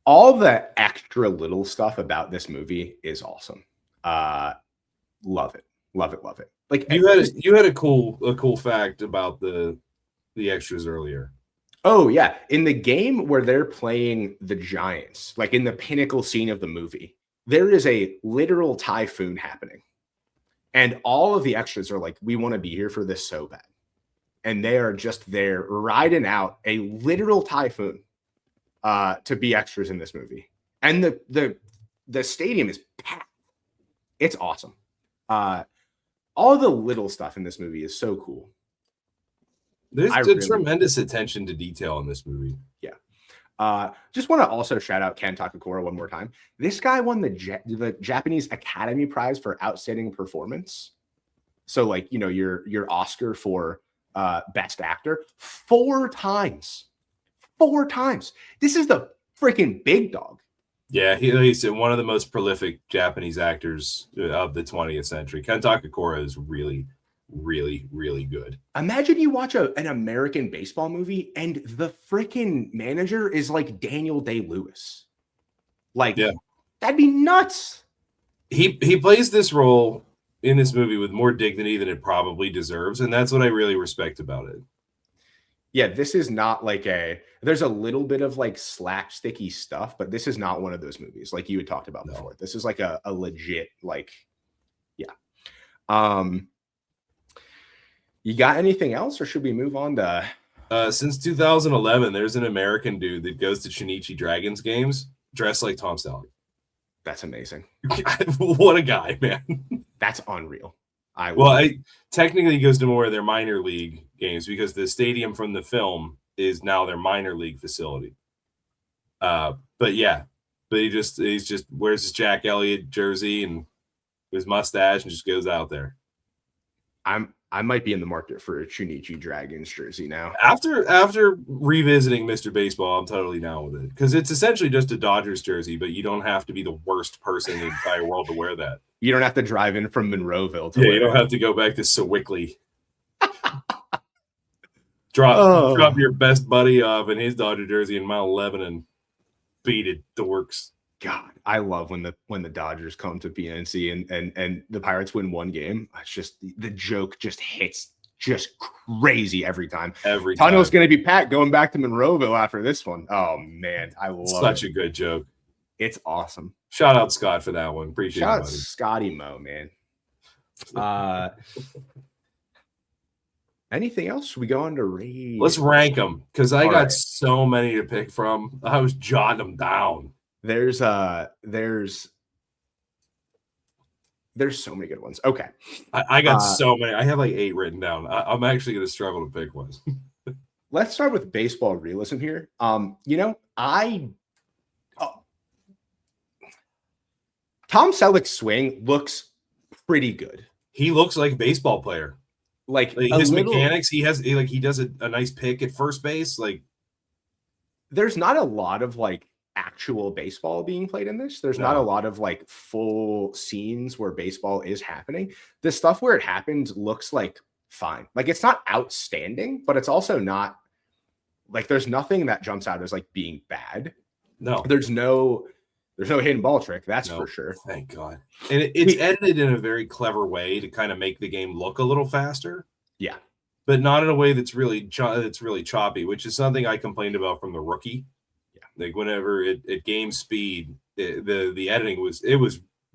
Speaker 1: All the extra little stuff about this movie is awesome. Love it. Like
Speaker 3: you had a cool fact about the extras earlier.
Speaker 1: Oh yeah, in the game where they're playing the Giants, like in the pinnacle scene of the movie, there is a literal typhoon happening. And all of the extras are like, we want to be here for this so bad. And they are just there riding out a literal typhoon to be extras in this movie. And the stadium is packed. It's awesome. All the little stuff in this movie is so cool.
Speaker 3: There's tremendous attention to detail in this movie.
Speaker 1: Yeah. Just want to also shout out Ken Takakura one more time. This guy won the Japanese Academy Prize for Outstanding Performance. So like, you know, your Oscar for Best Actor 4 times. 4 times. This is the freaking big dog.
Speaker 3: Yeah, he's one of the most prolific Japanese actors of the 20th century. Kenta Kakura is really, really, really good.
Speaker 1: Imagine you watch an American baseball movie and the freaking manager is like Daniel Day-Lewis. Like,
Speaker 3: yeah,
Speaker 1: that'd be nuts.
Speaker 3: He plays this role in this movie with more dignity than it probably deserves, and that's what I really respect about it.
Speaker 1: Yeah, this is not like there's a little bit of like slapsticky stuff, but this is not one of those movies like you had talked about before. This is like a legit, like, yeah. You got anything else, or should we move on to
Speaker 3: since 2011, there's an American dude that goes to Shinichi Dragons games dressed like Tom Selleck.
Speaker 1: That's amazing.
Speaker 3: What a guy, man.
Speaker 1: That's unreal.
Speaker 3: Technically he goes to more of their minor league games because the stadium from the film is now their minor league facility. But he's just wears his Jack Elliott jersey and his mustache and just goes out there.
Speaker 1: I might be in the market for a Shinichi Dragons jersey now.
Speaker 3: After revisiting Mr. Baseball, I'm totally down with it because it's essentially just a Dodgers jersey, but you don't have to be the worst person in the entire world to wear that.
Speaker 1: You don't have to drive in from Monroeville.
Speaker 3: You don't have to go back to Sewickley. Drop your best buddy off in his Dodger jersey in Mount Lebanon. Beat it, dorks.
Speaker 1: God, I love when the Dodgers come to PNC and the Pirates win one game. It's just the joke just hits just crazy every time. Tunnel's going to be packed going back to Monroeville after this one. Oh man, I love
Speaker 3: such a good joke.
Speaker 1: It's awesome.
Speaker 3: Shout out Scott for that one. Appreciate it. Shout out
Speaker 1: Scotty Mo, man. Anything else? Should we go on to read?
Speaker 3: Let's rank them because I got so many to pick from. I was jotting them down.
Speaker 1: There's so many good ones. Okay.
Speaker 3: I got so many. I have like 8 written down. I'm actually going to struggle to pick one.
Speaker 1: Let's start with baseball realism here. Tom Selleck's swing looks pretty good.
Speaker 3: He looks like a baseball player.
Speaker 1: Like
Speaker 3: his mechanics, he does a nice pick at first base. Like,
Speaker 1: there's not a lot of like actual baseball being played in this. There's not a lot of like full scenes where baseball is happening. The stuff where it happens looks like fine. Like, it's not outstanding, but it's also not like there's nothing that jumps out as like being bad.
Speaker 3: No,
Speaker 1: there's no hidden ball trick. That's for sure.
Speaker 3: Thank God. And it's edited in a very clever way to kind of make the game look a little faster.
Speaker 1: Yeah,
Speaker 3: but not in a way that's really choppy, which is something I complained about from The Rookie. Like whenever at game speed, the editing was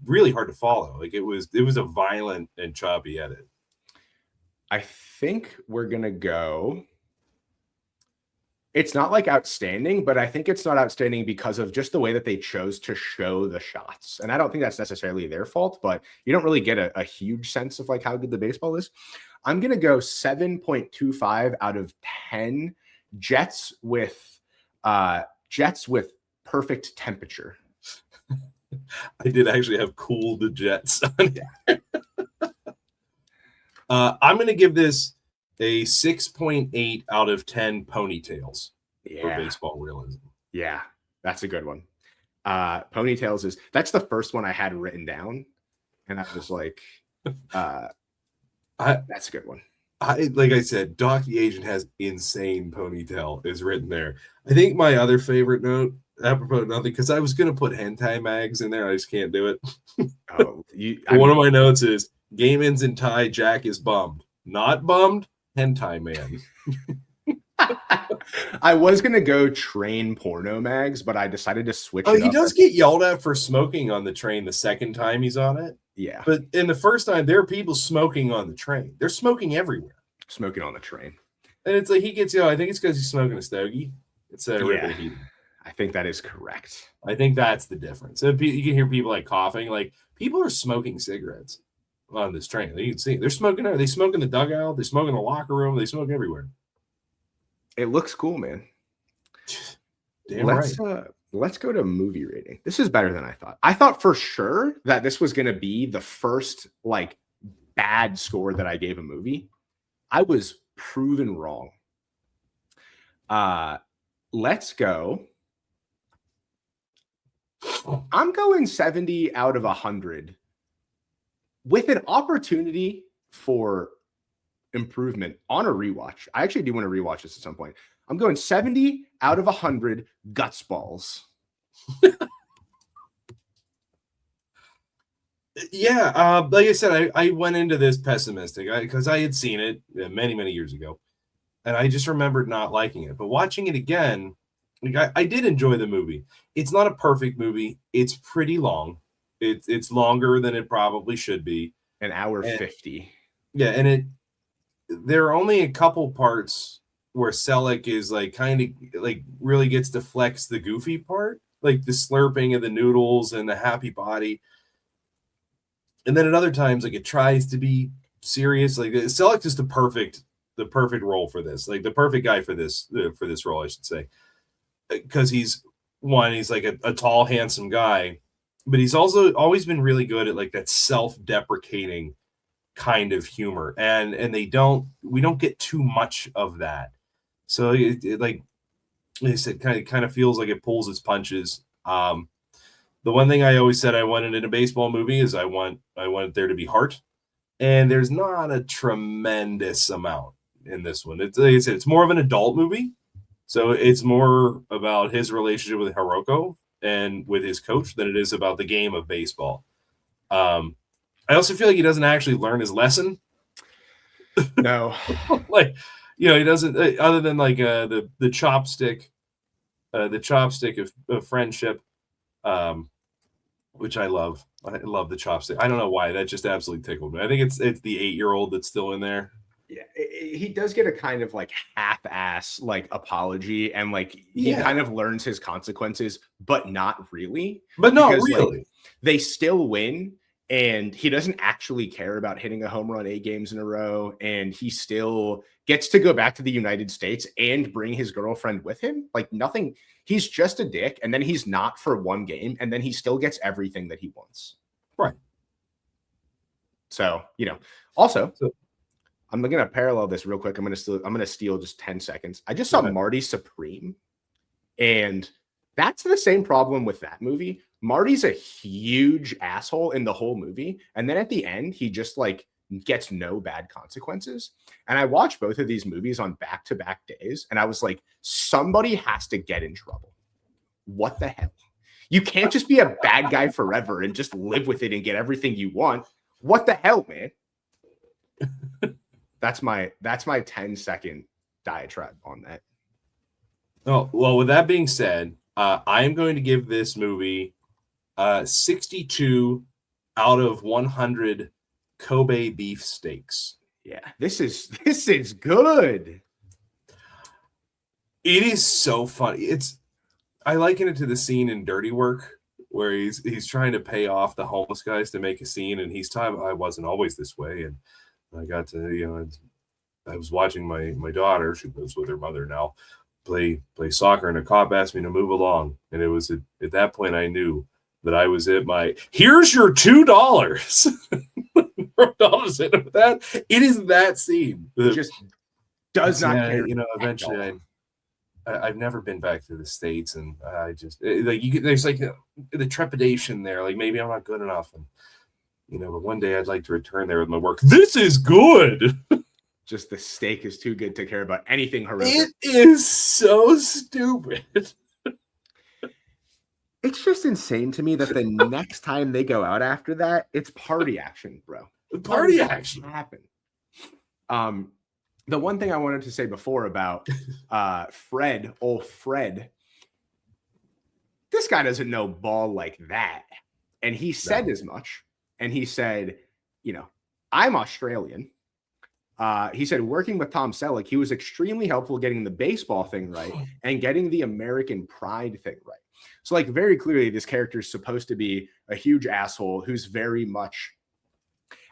Speaker 3: really hard to follow. Like it was a violent and choppy edit.
Speaker 1: I think we're gonna go. It's not like outstanding, but I think it's not outstanding because of just the way that they chose to show the shots. And I don't think that's necessarily their fault, but you don't really get a huge sense of like how good the baseball is. I'm gonna go 7.25 out of 10 Jets with perfect temperature.
Speaker 3: I did actually have cool the Jets on there. I'm going to give this a 6.8 out of 10 ponytails for baseball realism.
Speaker 1: Yeah, that's a good one. Ponytails that's the first one I had written down. And I was like, that's a good one.
Speaker 3: Like I said, Doc the Agent has insane ponytail is written there. I think my other favorite note, apropos of nothing, because I was going to put hentai mags in there. I just can't do it. One of my notes is game ends in tie, Jack is bummed. Not bummed, hentai man.
Speaker 1: I was going to go train porno mags, but I decided to switch it
Speaker 3: he does get yelled at for smoking on the train the second time he's on it.
Speaker 1: Yeah.
Speaker 3: But in the first time, there are people smoking on the train. They're smoking everywhere.
Speaker 1: Smoking on the train.
Speaker 3: And it's like he gets yelled. I think it's because he's smoking a stogie. It's a
Speaker 1: I think that is correct.
Speaker 3: I think that's the difference. So you can hear people like coughing. Like people are smoking cigarettes on this train. You can see they're smoking. They smoke in the dugout. They smoke in the locker room. They smoke everywhere.
Speaker 1: It looks cool, man.
Speaker 3: Damn right.
Speaker 1: Let's go to movie rating. This is better than I thought. I thought for sure that this was going to be the first like bad score that I gave a movie. I was proven wrong. Let's go I'm going 70 out of 100 with an opportunity for improvement on a rewatch. I actually do want to rewatch this at some point. I'm going 70 out of 100 guts balls.
Speaker 3: Yeah, like I said, I went into this pessimistic because I had seen it many, many years ago, and I just remembered not liking it. But watching it again, like I did enjoy the movie. It's not a perfect movie. It's pretty long. It's longer than it probably should be.
Speaker 1: An hour 50.
Speaker 3: Yeah, and there are only a couple parts where Selleck is like kind of like really gets to flex the goofy part, like the slurping of the noodles and the happy body. And then at other times, like it tries to be serious. Like Selleck is the perfect role for this, like the perfect guy for this role, I should say, because he's like a tall, handsome guy, but he's also always been really good at like that self-deprecating kind of humor, and we don't get too much of that. So it like I said, kind of feels like it pulls its punches. The one thing I always said I wanted in a baseball movie is I want there to be heart, and there's not a tremendous amount in this one. It's like I said, it's more of an adult movie, so it's more about his relationship with Hiroko and with his coach than it is about the game of baseball. I also feel like he doesn't actually learn his lesson.
Speaker 1: No,
Speaker 3: like he doesn't other than like the chopstick of friendship. Which I love. I love the chopstick. I don't know why. That just absolutely tickled me. I think it's the 8-year-old that's still in there.
Speaker 1: Yeah, he does get a kind of like half-ass like apology, and like he kind of learns his consequences, but not really.
Speaker 3: But not really.
Speaker 1: Like, they still win, and he doesn't actually care about hitting a home run 8 games in a row, and he still gets to go back to the United States and bring his girlfriend with him. Like nothing. He's just a dick, and then he's not for 1 game, and then he still gets everything that he wants.
Speaker 3: Right.
Speaker 1: So, also, I'm going to parallel this real quick. I'm going to steal just 10 seconds. I just saw Marty Supreme, and that's the same problem with that movie. Marty's a huge asshole in the whole movie, and then at the end, he just like gets no bad consequences. And I watched both of these movies on back-to-back days, and I was like, somebody has to get in trouble. What the hell? You can't just be a bad guy forever and just live with it and get everything you want. What the hell, man? That's my 10-second diatribe on that.
Speaker 3: Oh, well, with that being said, I am going to give this movie 62 out of 100 Kobe beef steaks.
Speaker 1: Yeah, this is good.
Speaker 3: It is so funny. I liken it to the scene in Dirty Work where he's trying to pay off the homeless guys to make a scene, and he's talking, I wasn't always this way, and I got to I was watching my daughter, she lives with her mother now, play soccer, and a cop asked me to move along, and it was at that point I knew that I was at my here's your $2. That it is that scene.
Speaker 1: It just does not care.
Speaker 3: Eventually I've never been back to the States, and I just there's like the trepidation there, like maybe I'm not good enough, and but one day I'd like to return there with my work. This is good.
Speaker 1: Just the steak is too good to care about anything heroic.
Speaker 3: It is so stupid.
Speaker 1: It's just insane to me that the next time they go out after that, it's party action, bro.
Speaker 3: Party action
Speaker 1: happen. The one thing I wanted to say before about Fred, this guy doesn't know ball like that. And he said as much. And he said, I'm Australian. He said, working with Tom Selleck, he was extremely helpful getting the baseball thing right and getting the American pride thing right. So, like, very clearly, this character is supposed to be a huge asshole who's very much,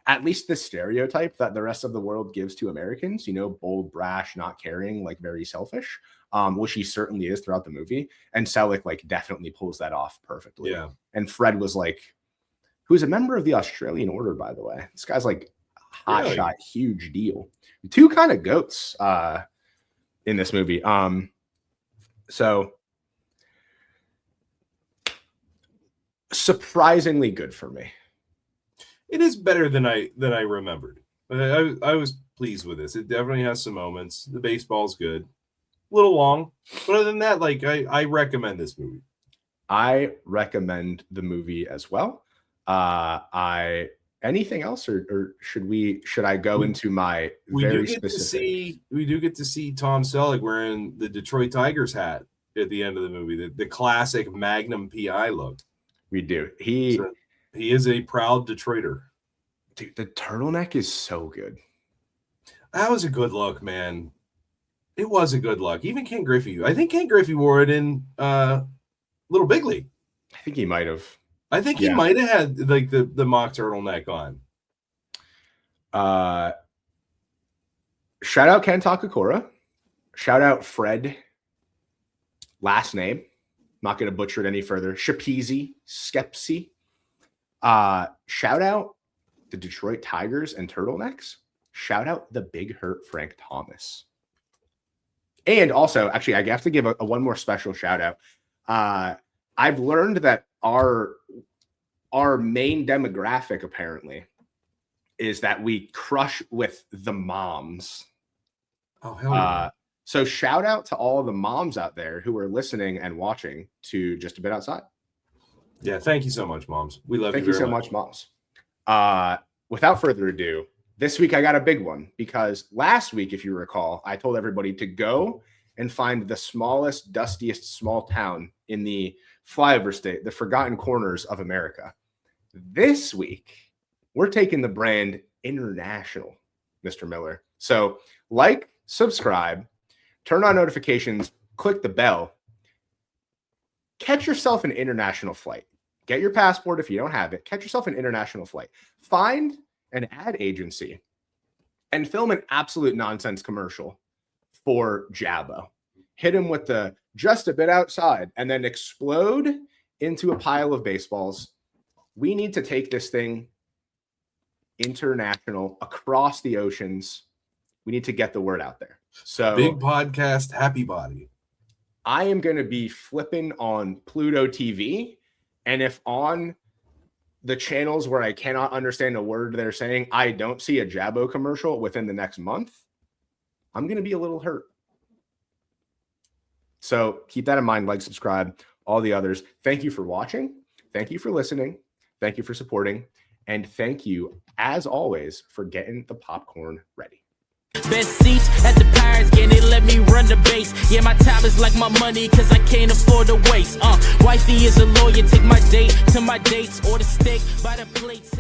Speaker 1: at least the stereotype that the rest of the world gives to Americans, bold, brash, not caring, like very selfish, which he certainly is throughout the movie. And Selleck, like, definitely pulls that off perfectly.
Speaker 3: Yeah.
Speaker 1: And Fred was like, who's a member of the Australian Order, by the way. This guy's like hot shot, huge deal. 2 kind of goats in this movie. So surprisingly good for me.
Speaker 3: It is better than I remembered. I was pleased with this. It definitely has some moments. The baseball's good. A little long. But other than that, like I recommend this movie.
Speaker 1: I recommend the movie as well. Anything else, or should I go into my very specific?
Speaker 3: We do get to see Tom Selleck wearing the Detroit Tigers hat at the end of the movie, the classic Magnum PI look.
Speaker 1: We do.
Speaker 3: He is a proud Detroiter.
Speaker 1: Dude, the turtleneck is so good.
Speaker 3: That was a good look, man. It was a good look. Even Ken Griffey. I think Ken Griffey wore it in Little Big League.
Speaker 1: I think he might have.
Speaker 3: I think he might have had like the mock turtleneck on.
Speaker 1: Shout out Ken Takakura. Shout out Fred. Last name. Not going to butcher it any further. Shapizi. Skepsi. Shout out the Detroit Tigers and Turtlenecks. Shout out the Big Hurt Frank Thomas. And also, actually, I have to give a one more special shout out. I've learned that our main demographic apparently is that we crush with the moms.
Speaker 3: Oh, hell yeah.
Speaker 1: So shout out to all of the moms out there who are listening and watching to Just a Bit Outside.
Speaker 3: Yeah, thank you so much, moms. We love you.
Speaker 1: Thank you so much, moms. Without further ado, this week I got a big one because last week, if you recall, I told everybody to go and find the smallest, dustiest small town in the flyover state, the Forgotten Corners of America. This week, we're taking the brand international, Mr. Miller. So like, subscribe, turn on notifications, click the bell, catch yourself an international flight. Get your passport if you don't have it. Catch yourself an international flight. Find an ad agency and film an absolute nonsense commercial for Jabbo. Hit him with the Just a Bit Outside and then explode into a pile of baseballs. We need to take this thing international, across the oceans. We need to get the word out there. So
Speaker 3: big podcast, happy body.
Speaker 1: I am going to be flipping on Pluto TV. And if on the channels where I cannot understand a word they're saying, I don't see a Jabbo commercial within the next month, I'm going to be a little hurt. So keep that in mind. Like, subscribe, all the others. Thank you for watching. Thank you for listening. Thank you for supporting. And thank you, as always, for getting the popcorn ready.
Speaker 2: Best seats at the Pirates game, they let me run the base. Yeah, my time is like my money, cause I can't afford to waste. Wifey is a lawyer, take my date to my dates, or the steak by the plates.